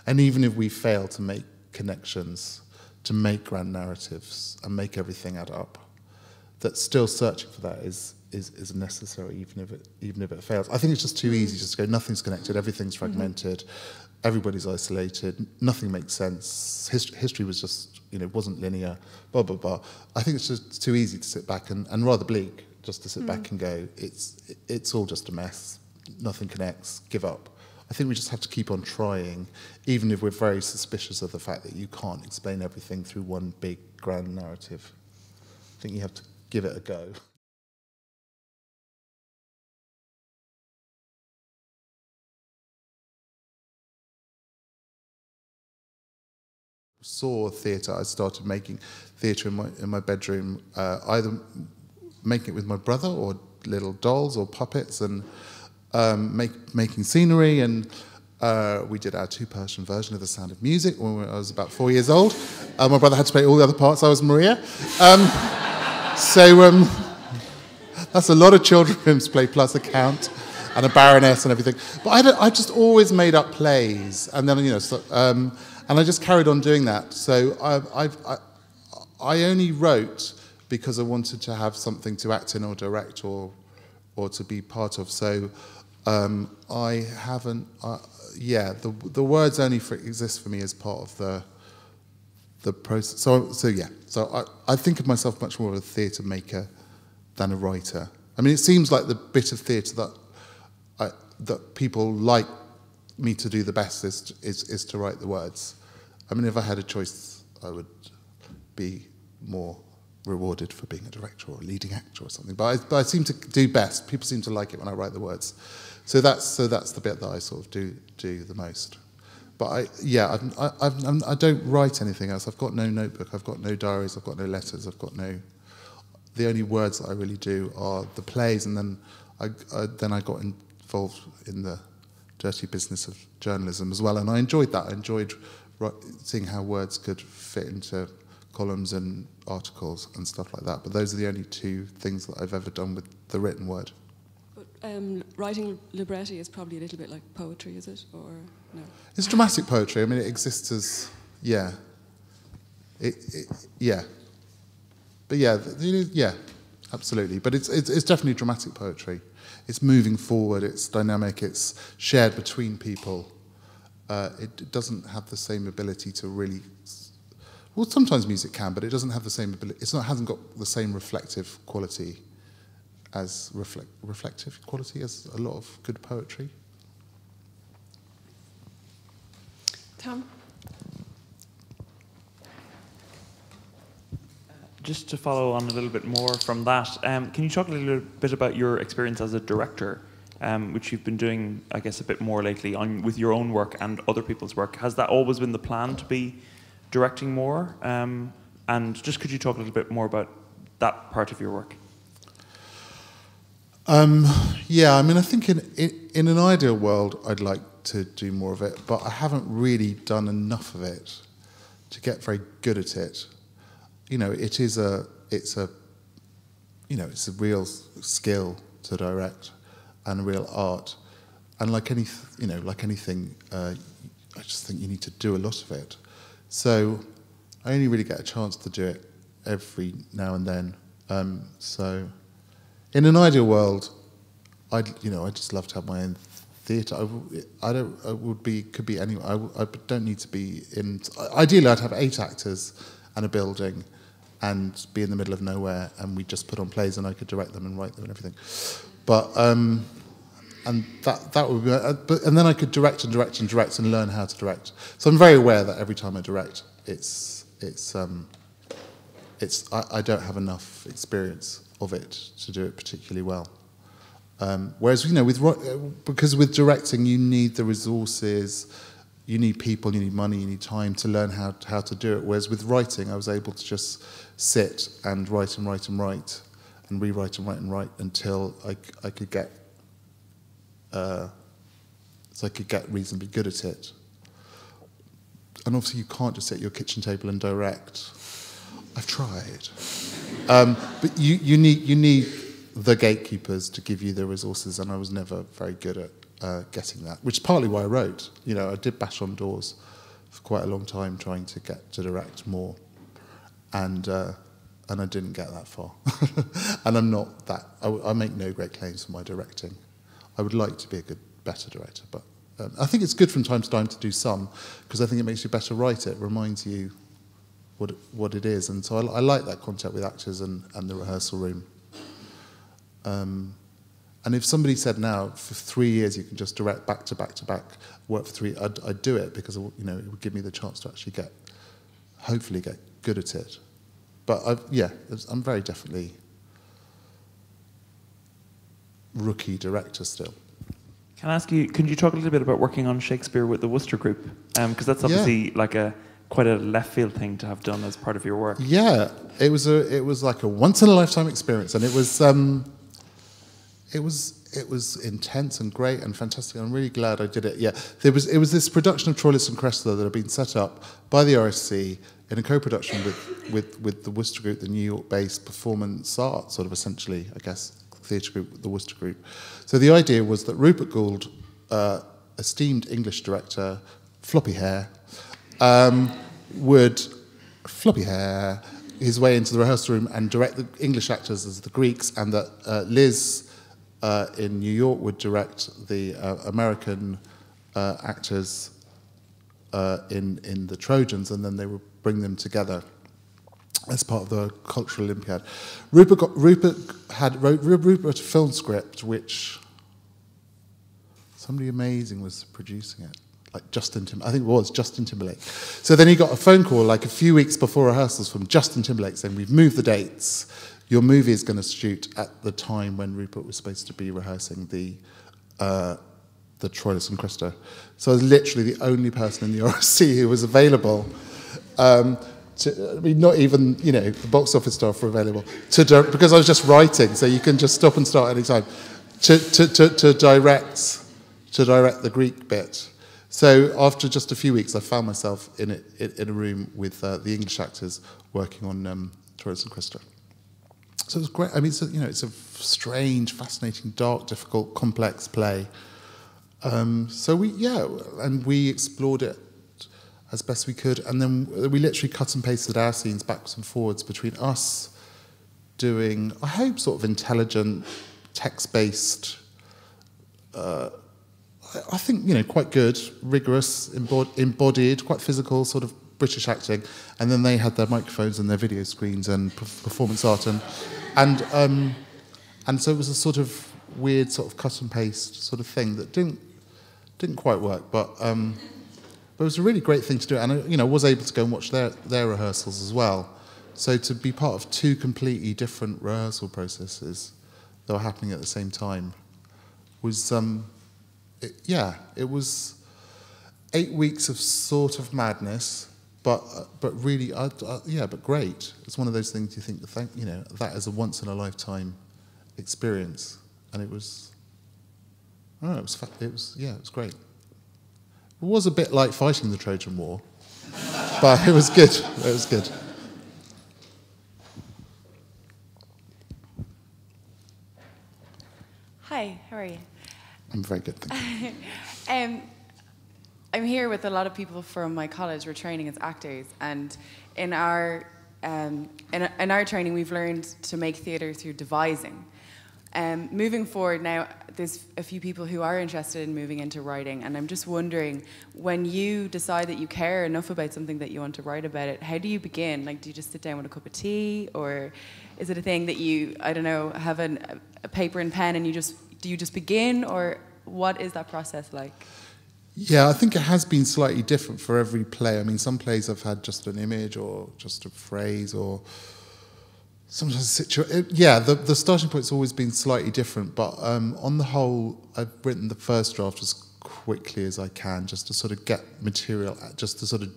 And even if we fail to make connections, to make grand narratives and make everything add up, that still searching for that is necessary, even if it fails. I think it's just too easy just to go, nothing's connected, everything's fragmented, everybody's isolated, nothing makes sense, history was just, wasn't linear, blah, blah, blah. I think it's just too easy to sit back and rather bleak, just to sit back and go, it's all just a mess, nothing connects, give up. I think we just have to keep on trying, even if we're very suspicious of the fact that you can't explain everything through one big grand narrative. I think you have to give it a go. Saw theatre, I started making theatre in my bedroom, either making it with my brother or little dolls or puppets, and making scenery, and we did our 2-person version of The Sound of Music when I was about 4 years old. My brother had to play all the other parts. I was Maria. So that's a lot of children's play plus a count and a baroness and everything. But I just always made up plays, and then and I just carried on doing that. So I only wrote because I wanted to have something to act in or direct or to be part of. So I haven't. The words only exist for me as part of the process. So yeah. So I think of myself much more of a theatre maker than a writer. I mean, it seems like the bit of theatre that people like me to do the best is to write the words. I mean, if I had a choice, I would be more rewarded for being a director or a leading actor or something. But I seem to do best. People seem to like it when I write the words. So that's the bit that I sort of do the most. But I don't write anything else. I've got no notebook. I've got no diaries. I've got no letters. I've got no. The only words that I really do are the plays, and then I got involved in the dirty business of journalism as well, and I enjoyed that. I enjoyed seeing how words could fit into columns and articles and stuff like that. But those are the only 2 things that I've ever done with the written word. But writing libretti is probably a little bit like poetry, is it, or no? It's dramatic poetry. I mean, it exists as yeah. Yeah. But yeah, absolutely. But it's definitely dramatic poetry. It's moving forward. It's dynamic. It's shared between people. It doesn't have the same ability to really. Well, sometimes music can, but it doesn't have the same ability. Hasn't got the same reflective quality as reflective quality as a lot of good poetry. Tom? Just to follow on a little bit more from that, can you talk a little bit about your experience as a director, which you've been doing, I guess, a bit more lately with your own work and other people's work? Has that always been the plan to be directing more? And just could you talk a little bit more about that part of your work? Yeah, I mean, I think in an ideal world, I'd like to do more of it, but I haven't really done enough of it to get very good at it. You know, it's a real skill to direct and a real art. And like anything, I just think you need to do a lot of it. So I only really get a chance to do it every now and then. So in an ideal world, I'd just love to have my own theatre. Could be anywhere. I don't need to be in. Ideally, I'd have 8 actors and a building, and be in the middle of nowhere, and we just put on plays, and I could direct them and write them and everything. But and that would be. And then I could direct and learn how to direct. So I'm very aware that every time I direct, I don't have enough experience of it to do it particularly well. Whereas, you know, because with directing you need the resources, you need people, you need money, you need time to learn how to do it. Whereas with writing, I was able to just sit and write and write and write and rewrite and write and write until I could get reasonably good at it. And obviously, you can't just sit at your kitchen table and direct. I've tried, but you need the gatekeepers to give you the resources, and I was never very good at getting that, which is partly why I wrote. You know, I did bash on doors for quite a long time trying to get to direct more, and I didn't get that far. And I'm not that. I make no great claims for my directing. I would like to be a better director, but I think it's good from time to time to do some, because I think it makes you a better writer. It reminds you what it is, and so I like that contact with actors and the rehearsal room. And if somebody said now for 3 years you can just direct back to back to back, work for 3, I'd do it, because it would give me the chance to actually hopefully get good at it. But I'm very definitely rookie director still. Can I ask you? Can you talk a little bit about working on Shakespeare with the Wooster group? Because that's obviously like quite a left field thing to have done as part of your work. Yeah, it was like a once in a lifetime experience, and it was intense and great and fantastic. I'm really glad I did it. Yeah, it was this production of Troilus and Cressida that had been set up by the RSC in a co-production with the Wooster group, the New York-based performance art, sort of essentially, I guess, theatre group, the Wooster group. So the idea was that Rupert Gould, esteemed English director, floppy hair, would his way into the rehearsal room and direct the English actors as the Greeks, and that Liz in New York would direct the American actors in the Trojans, and then they would bring them together as part of the Cultural Olympiad. Rupert wrote a film script which somebody amazing was producing it. Like I think it was Justin Timberlake. So then he got a phone call like a few weeks before rehearsals from Justin Timberlake saying, "We've moved the dates. Your movie is going to shoot at the time when Rupert was supposed to be rehearsing the Troilus and Cressida." So I was literally the only person in the RSC who was available. Not even the box office staff were available because I was just writing. So you can just stop and start any time to direct the Greek bit. So after just a few weeks, I found myself in a room with the English actors working on Troilus and Cressida. So it was great. I mean, it's a strange, fascinating, dark, difficult, complex play. So we explored it as best we could, and then we literally cut and pasted our scenes backwards and forwards between us doing, I hope, sort of intelligent, text-based. I think, quite good, rigorous, embodied, quite physical, sort of British acting, and then they had their microphones and their video screens and performance art, and so it was a sort of weird, sort of cut and paste sort of thing that didn't quite work, but it was a really great thing to do, and I was able to go and watch their rehearsals as well. So to be part of 2 completely different rehearsal processes that were happening at the same time was. It was 8 weeks of sort of madness, but really, yeah, but great. It's one of those things you think, that is a once in a lifetime experience, and it was, I don't know, it was great. It was a bit like fighting the Trojan War, but it was good. It was good. Hi, how are you? I'm very good, thank you. I'm here with a lot of people from my college. We're training as actors, and in our training, we've learned to make theatre through devising. Moving forward now, there's a few people who are interested in moving into writing, and I'm just wondering, when you decide that you care enough about something that you want to write about it, how do you begin? Like, do you just sit down with a cup of tea, or is it a thing that you, I don't know, have a paper and pen and do you just begin, or what is that process like? Yeah, I think it has been slightly different for every play. I mean, some plays have had just an image or just a phrase, or sometimes a situation. Yeah, the starting point's always been slightly different, but on the whole, I've written the first draft as quickly as I can, just to sort of get material, just to sort of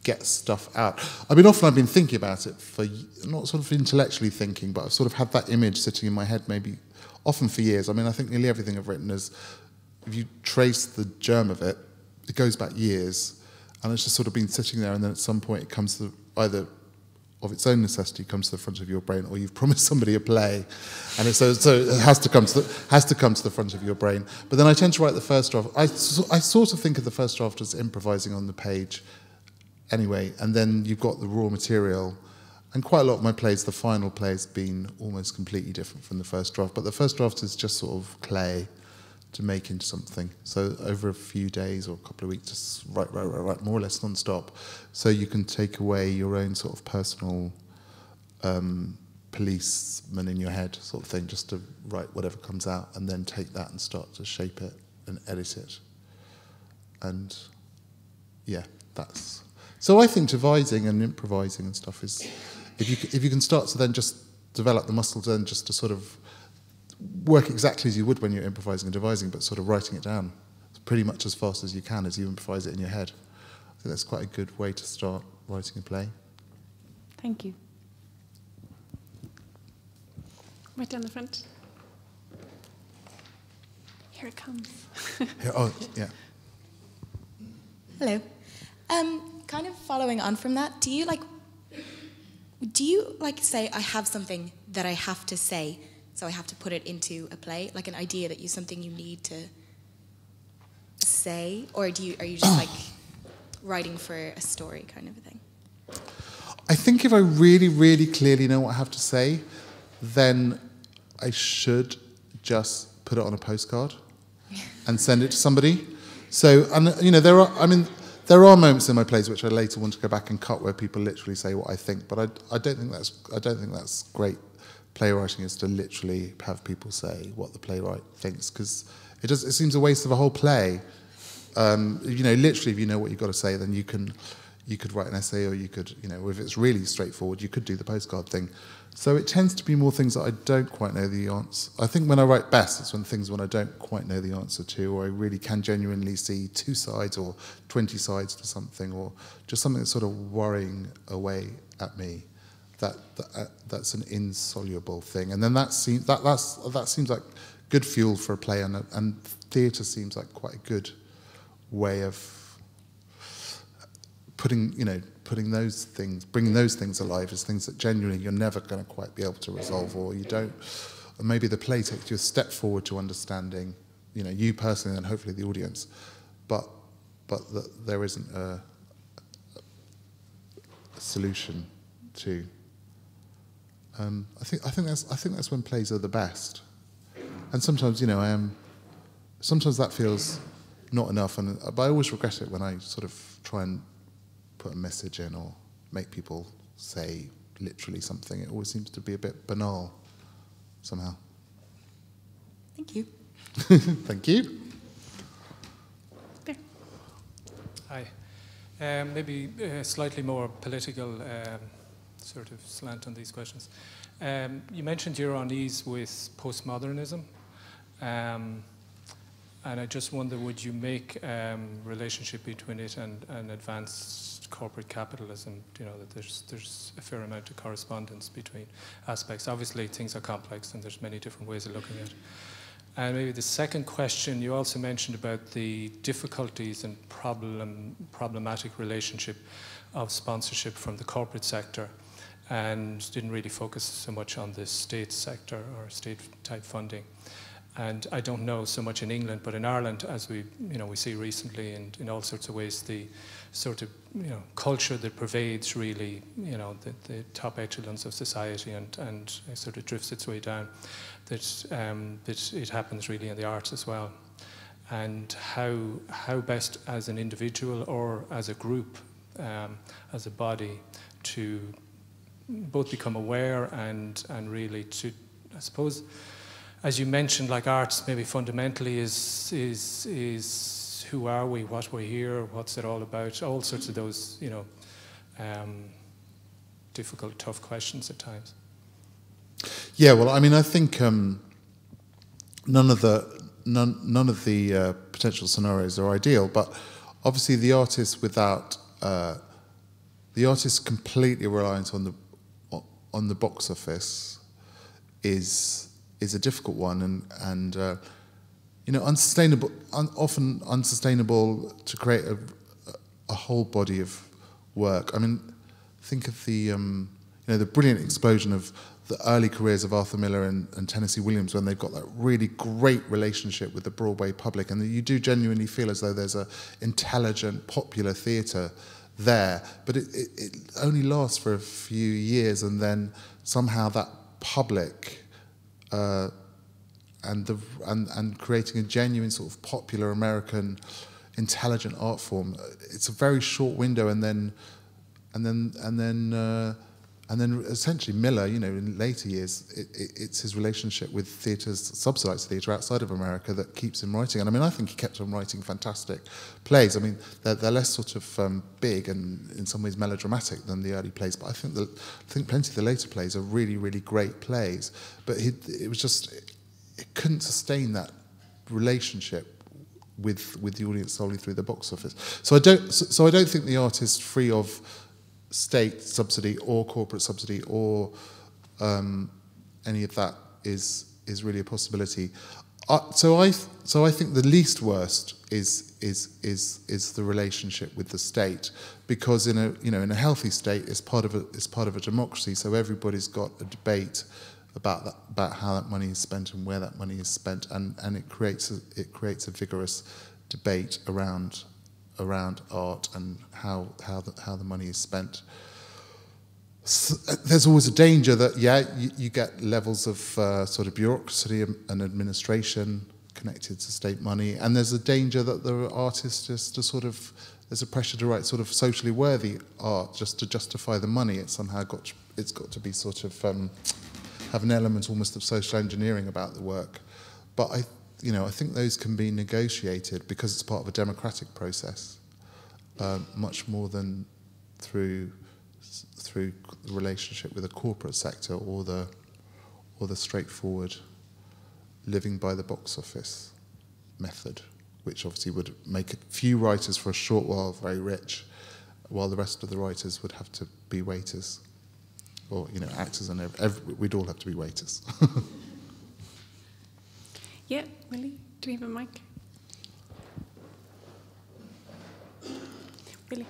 get stuff out. I mean, often I've been thinking about it for, not sort of intellectually thinking, but I've sort of had that image sitting in my head maybe often for years. I mean, I think nearly everything I've written is, if you trace the germ of it, it goes back years, and it's just sort of been sitting there, and then at some point it comes to, either of its own necessity, comes to the front of your brain, or you've promised somebody a play, and so it has to come to the front of your brain. But then I tend to write the first draft. I sort of think of the first draft as improvising on the page, anyway, and then you've got the raw material. And quite a lot of my plays, the final play has been almost completely different from the first draft. But the first draft is just sort of clay to make into something. So over a few days or a couple of weeks, just write, more or less non-stop. So you can take away your own sort of personal policeman in your head sort of thing, just to write whatever comes out, and then take that and start to shape it and edit it. And yeah, that's... So I think devising and improvising and stuff is, if you can start to then just develop the muscles, then just to sort of work exactly as you would when you're improvising and devising, but sort of writing it down pretty much as fast as you can as you improvise it in your head. I think that's quite a good way to start writing a play. Thank you. Right down the front. Here it comes. Here, oh, yeah. Hello. Kind of following on from that, do you say, I have something that I have to say, so I have to put it into a play, like an idea that something you need to say, or are you just like writing for a story kind of a thing? I think if I really, really clearly know what I have to say, then I should just put it on a postcard and send it to somebody. So, and you know, there are moments in my plays which I later want to go back and cut where people literally say what I think, but I don't think that's great playwriting, is to literally have people say what the playwright thinks, because it seems a waste of a whole play. You know, literally, if you know what you've got to say, then you could write an essay, or you could, you know, if it's really straightforward, you could do the postcard thing. So it tends to be more things that I don't quite know the answer. I think when I write best, it's when I don't quite know the answer to, or I really can genuinely see 2 sides or 20 sides to something, or just something that's sort of worrying away at me. That's an insoluble thing, and then that seems like good fuel for a play, and theatre seems like quite a good way of bringing those things alive as things that genuinely you're never going to quite be able to resolve, or you don't, or maybe the play takes you a step forward to understanding, you know, you personally and hopefully the audience, but that there isn't a solution to. I think that's when plays are the best, and sometimes, you know, sometimes that feels not enough, but I always regret it when I sort of try and put a message in or make people say literally something. It always seems to be a bit banal somehow. Thank you. Thank you. There. Hi. Maybe a slightly more political sort of slant on these questions. You mentioned you're on ease with postmodernism, and I just wonder, would you make relationship between it and advanced corporate capitalism, that there's a fair amount of correspondence between aspects. Obviously, things are complex, and there's many different ways of looking at it. And maybe the second question, you also mentioned about the difficulties and problematic relationship of sponsorship from the corporate sector, and didn't really focus so much on the state sector or state-type funding. And I don't know so much in England, but in Ireland, as we see recently, and in all sorts of ways, the sort of culture that pervades really the top echelons of society and sort of drifts its way down, that it happens really in the arts as well. And how best as an individual or as a group, as a body, to both become aware and really to, I suppose, as you mentioned, like arts maybe fundamentally is who are we, what we're here, what's it all about, all sorts of those, difficult, tough questions at times. Yeah, well, I mean, I think none of the potential scenarios are ideal, but obviously the artist completely reliant on the box office is a difficult one, and unsustainable, often unsustainable to create a whole body of work. I mean, think of the brilliant explosion of the early careers of Arthur Miller and Tennessee Williams, when they've got that really great relationship with the Broadway public, and you do genuinely feel as though there's a intelligent, popular theatre there, but it only lasts for a few years, and then somehow that public and creating a genuine sort of popular American intelligent art form, it's a very short window, and then essentially Miller, in later years, it's his relationship with theatres, subsidised theatre outside of America, that keeps him writing. And I mean, I think he kept on writing fantastic plays. I mean, they're less sort of big and in some ways melodramatic than the early plays, but I think plenty of the later plays are really, really great plays. But it couldn't sustain that relationship with the audience solely through the box office. So I don't think the artist free of state subsidy or corporate subsidy or any of that is really a possibility. So I think the least worst is the relationship with the state, because in a healthy state, it's part of a democracy. So everybody's got a debate about how that money is spent and where that money is spent, and it creates a vigorous debate around art and how the money is spent. So there's always a danger that you get levels of sort of bureaucracy and administration connected to state money, and there's a danger that the artist there's a pressure to write sort of socially worthy art just to justify the money. It's got to be sort of have an element almost of social engineering about the work, but I think those can be negotiated because it's part of a democratic process, much more than through the relationship with the corporate sector or the straightforward living by the box office method, which obviously would make a few writers for a short while very rich, while the rest of the writers would have to be waiters, or actors, and we'd all have to be waiters. Yeah, Willie, do we have a mic? Willie.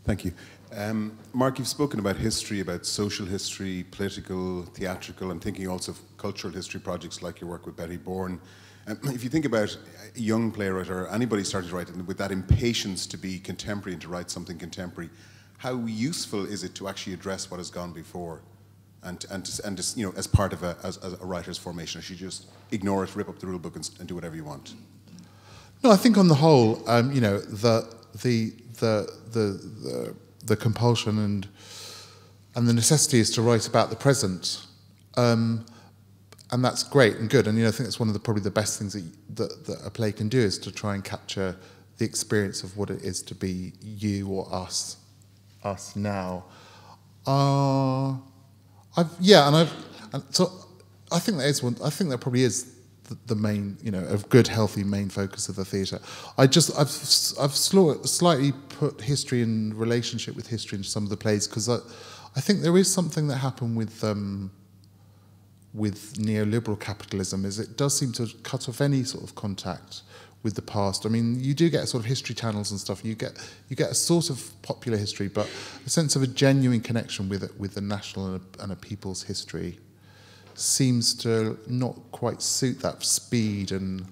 Thank you. Mark, you've spoken about history, about social history, political, theatrical. I'm thinking also of cultural history projects like your work with Betty Bourne. If you think about a young playwright or anybody starting to write with that impatience to be contemporary and to write something contemporary, how useful is it to actually address what has gone before? And as part of a writer's formation, or should you just ignore it, rip up the rule book, and do whatever you want? No, I think on the whole, the compulsion and the necessity is to write about the present, and that's great and good. And I think that's one of probably the best things that a play can do, is to try and capture the experience of what it is to be you or us now. So I think that is one. I think that probably is the main, a good, healthy main focus of the theatre. I've slightly put history in relationship with history in some of the plays, because I think there is something that happened with neoliberal capitalism, is it does seem to cut off any sort of contact with the past. I mean, you do get sort of history channels and stuff. You get a sort of popular history, but a sense of a genuine connection with the national and a people's history seems to not quite suit that speed, and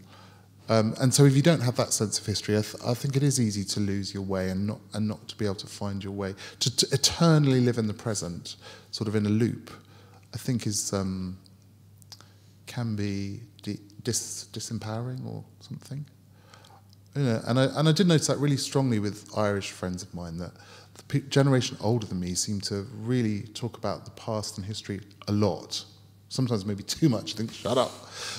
so if you don't have that sense of history, I think it is easy to lose your way and not to be able to find your way to eternally live in the present, sort of in a loop. I think is can be disempowering or something. And I did notice that really strongly with Irish friends of mine, that the generation older than me seemed to really talk about the past and history a lot. Sometimes maybe too much, I think, shut up.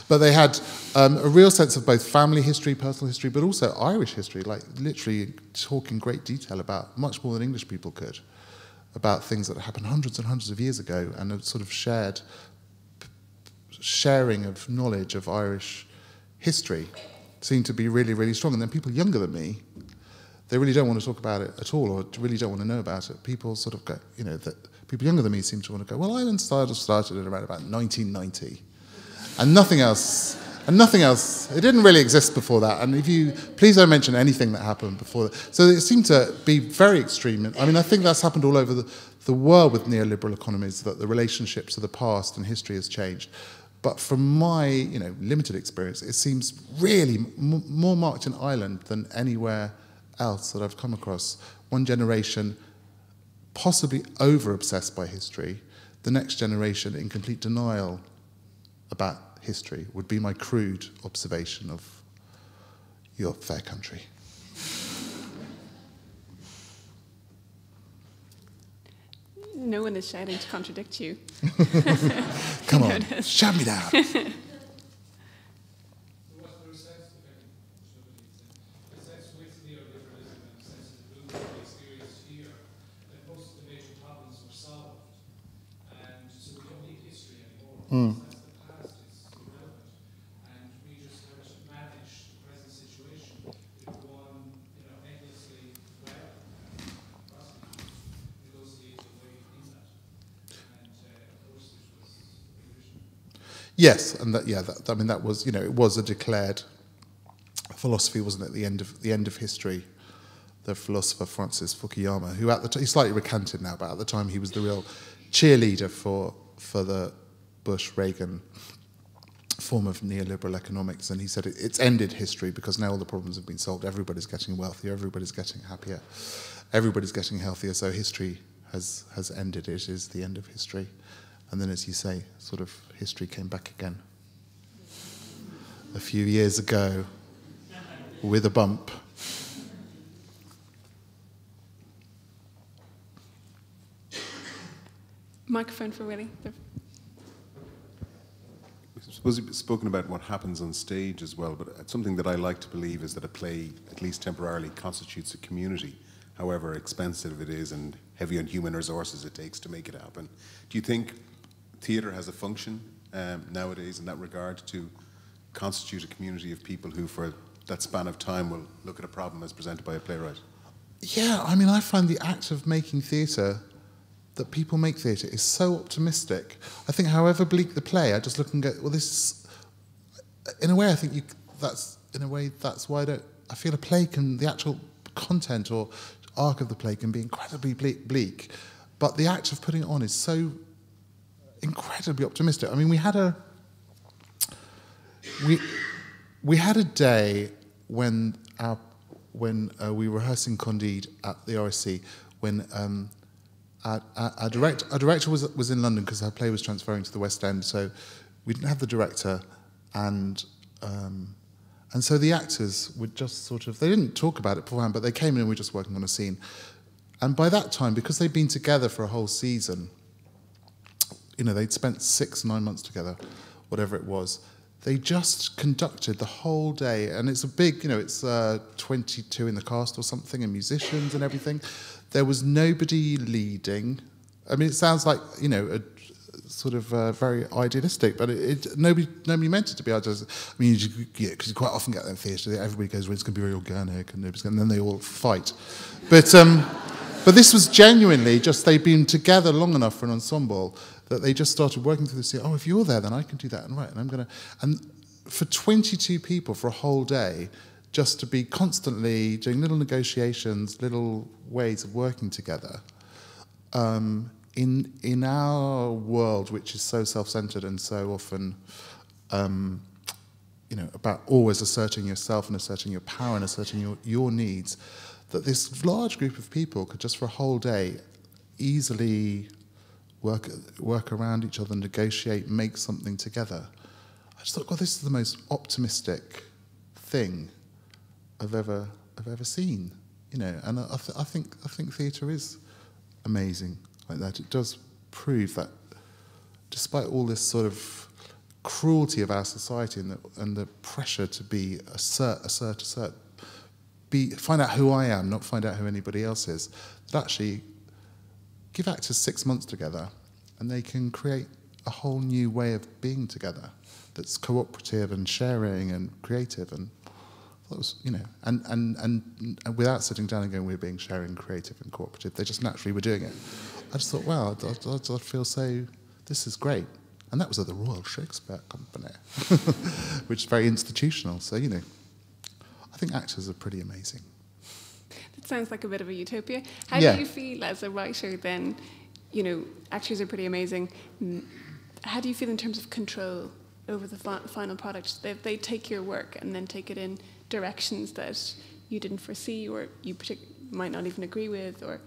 But they had a real sense of both family history, personal history, but also Irish history, like literally talk in great detail about, much more than English people could, about things that happened hundreds and hundreds of years ago, and a sort of sharing of knowledge of Irish history seemed to be really, really strong. And then people younger than me, they really don't want to talk about it at all, or really don't want to know about it. People sort of go, that people younger than me seem to want to go, well, Ireland started at around about 1990, and nothing else. It didn't really exist before that. And please don't mention anything that happened before that. So it seemed to be very extreme. I mean, I think that's happened all over the world with neoliberal economies, that the relationship to the past and history has changed. But from my, limited experience, it seems really more marked in Ireland than anywhere else that I've come across. One generation possibly over-obsessed by history, the next generation in complete denial about history, would be my crude observation of your fair country. No one is shouting to contradict you. Come on, shut me down. Mm. Yes, and that was, it was a declared philosophy, wasn't it? The end of history. The philosopher Francis Fukuyama, who at the time, he's slightly recanted now, but at the time he was the real cheerleader for the Bush-Reagan form of neoliberal economics, and he said it's ended history because now all the problems have been solved. Everybody's getting wealthier, everybody's getting happier, everybody's getting healthier. So history has ended. It is the end of history. And then, as you say, sort of history came back again a few years ago with a bump. Microphone for Willie. I suppose you've spoken about what happens on stage as well, but something that I like to believe is that a play, at least temporarily, constitutes a community, however expensive it is and heavy on human resources it takes to make it happen. Do you think theatre has a function nowadays in that regard, to constitute a community of people who, for that span of time, will look at a problem as presented by a playwright? Yeah, I mean, I find the act of making theatre, that people make theatre, is so optimistic. I think however bleak the play, I just look and go, well, this is, in a way, I think that's why I feel a play can, the actual content or arc of the play can be incredibly bleak, but the act of putting it on is so incredibly optimistic. I mean, we had a day when we were rehearsing Candide at the RIC, when our director was in London because her play was transferring to the West End, so we didn't have the director, and so the actors would just sort of, they didn't talk about it beforehand, but they came in and we were just working on a scene. And by that time, because they'd been together for a whole season, they'd spent 6-9 months together, whatever it was, they just conducted the whole day, and it's a big, it's 22 in the cast or something, and musicians and everything. There was nobody leading. I mean, it sounds like, sort of very idealistic, but nobody meant it to be idealistic. I mean, because you quite often get that in theatre, everybody goes, well, it's going to be very organic, and then they all fight. But this was genuinely just, they'd been together long enough for an ensemble that they just started working through this. Oh, if you're there, then I can do that, and right, and I'm going to. And for 22 people for a whole day, just to be constantly doing little negotiations, little ways of working together. In our world, which is so self-centered and so often, about always asserting yourself and asserting your power and asserting your needs, that this large group of people could just for a whole day easily work around each other, negotiate, make something together. I just thought, God, this is the most optimistic thing I've ever seen, And I think theatre is amazing like that. It does prove that, despite all this sort of cruelty of our society and the pressure to be assert, find out who I am, not find out who anybody else is, that actually give actors 6 months together, and they can create a whole new way of being together that's cooperative and sharing and creative, and that was, and without sitting down and going, we're being sharing, creative and cooperative, they just naturally were doing it. I just thought, wow, I feel so, this is great. And that was at the Royal Shakespeare Company, which is very institutional. So, I think actors are pretty amazing. That sounds like a bit of a utopia. How Yeah. do you feel as a writer then, actors are pretty amazing. How do you feel in terms of control over the final product? They take your work and then take it in directions that you didn't foresee, or you might not even agree with, or,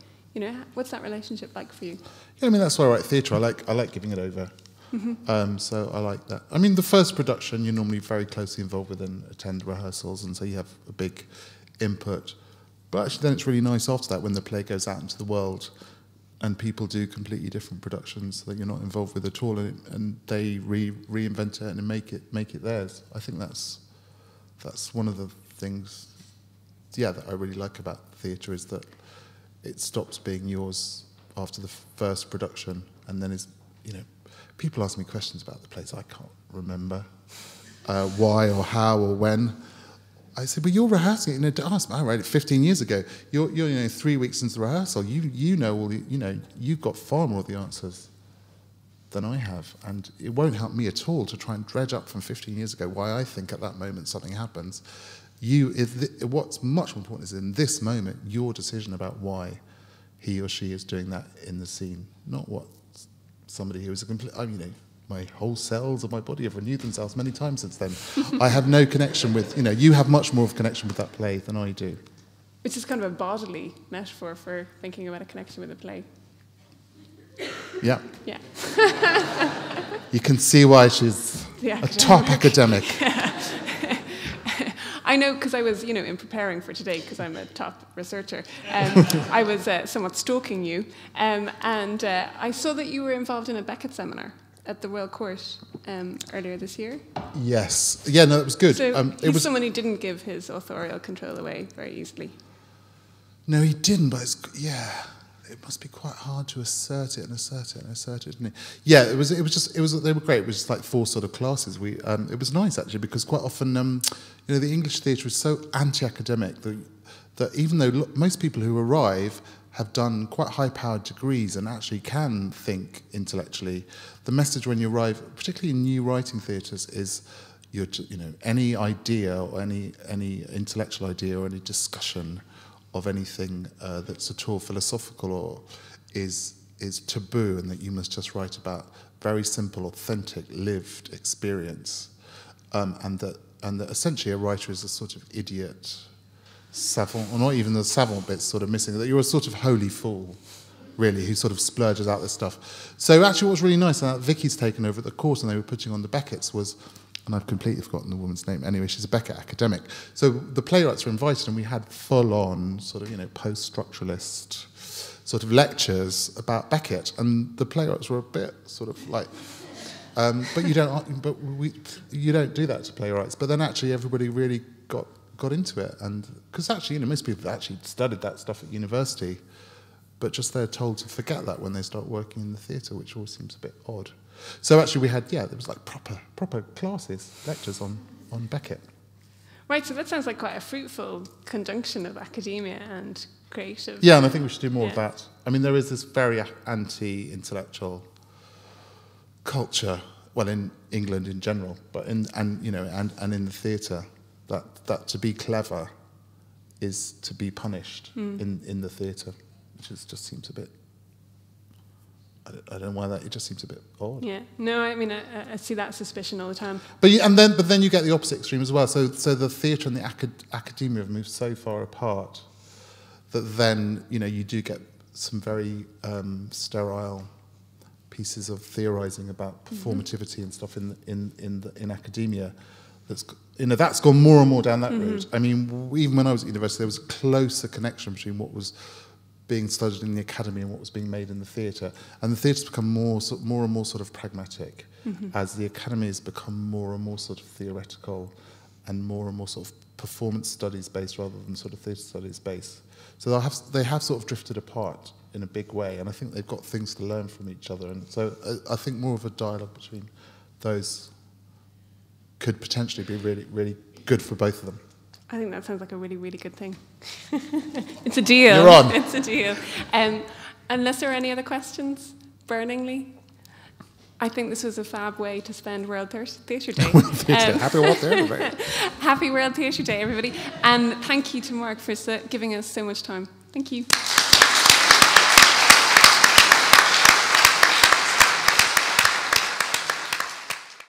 what's that relationship like for you? Yeah, I mean, that's why I write theatre. I like giving it over. Mm-hmm. So I like that. I mean, the first production you're normally very closely involved with and attend rehearsals, and so you have a big input. But actually then it's really nice after that when the play goes out into the world and people do completely different productions that you're not involved with at all, and they reinvent it and make it theirs. I think that's one of the things, that I really like about theatre, is that it stops being yours after the first production, and then people ask me questions about the plays. I can't remember why or how or when. I said, well, you're rehearsing it. I wrote it 15 years ago. You're 3 weeks into the rehearsal. You know all the, you've got far more of the answers than I have, and it won't help me at all to try and dredge up from 15 years ago why I think at that moment something happens. What's much more important is in this moment your decision about why he or she is doing that in the scene, not what somebody who is a complete, my whole cells of my body have renewed themselves many times since then. I have no connection with, you have much more of a connection with that play than I do. Which is kind of a bodily metaphor for thinking about a connection with a play. Yeah. Yeah. You can see why she's a top academic. I know, because I was, in preparing for today, because I'm a top researcher, I was somewhat stalking you, and I saw that you were involved in a Beckett Seminar at the Royal Court earlier this year. Yes. Yeah, no, it was good. So it was someone who didn't give his authorial control away very easily. No, he didn't, but it must be quite hard to assert it, isn't it? Yeah, they were great. It was just like 4 sort of classes. It was nice actually, because quite often, the English theatre is so anti-academic that even though most people who arrive have done quite high-powered degrees and actually can think intellectually, the message when you arrive, particularly in new writing theatres, is any idea or any intellectual idea or any discussion of anything that's at all philosophical or is taboo, and that you must just write about very simple, authentic, lived experience, and that essentially a writer is a sort of idiot, savant, or not even the savant bit's sort of missing, that you're a sort of holy fool, really, who sort of splurges out this stuff. So actually what was really nice, and Vicky's taken over at the course and they were putting on the Becketts, was, and I've completely forgotten the woman's name, anyway, she's a Beckett academic. So the playwrights were invited, and we had full-on sort of, post-structuralist sort of lectures about Beckett, and the playwrights were a bit sort of like, but you don't do that to playwrights. But then actually everybody really got into it, and because actually, most people have actually studied that stuff at university, but just they're told to forget that when they start working in the theatre, which always seems a bit odd. So actually we had, there was like proper classes, lectures on Beckett. Right, so that sounds like quite a fruitful conjunction of academia and creative. Yeah, and I think we should do more of that. I mean, there is this very anti-intellectual culture, well, in England in general, but in the theatre, that to be clever is to be punished in the theatre, which just seems a bit. I don't know why that. It just seems a bit odd. Yeah. No, I mean, I see that suspicion all the time. But then you get the opposite extreme as well. So the theatre and the academia have moved so far apart that then you do get some very sterile pieces of theorising about performativity and stuff in academia. That's gone more and more down that route. I mean, even when I was at university, there was a closer connection between what was being studied in the academy and what was being made in the theatre. And the theatre's become more and more sort of pragmatic as the academy has become more and more sort of theoretical and more sort of performance studies based rather than sort of theatre studies based. So they have sort of drifted apart in a big way, and I think they've got things to learn from each other. And so I think more of a dialogue between those could potentially be really, really good for both of them. I think that sounds like a really, really good thing. It's a deal. You're on. It's a deal. Unless there are any other questions, burningly, I think this was a fab way to spend World Theatre Day. Happy World Theatre Day. Happy World Theatre Day, everybody. And thank you to Mark for giving us so much time. Thank you.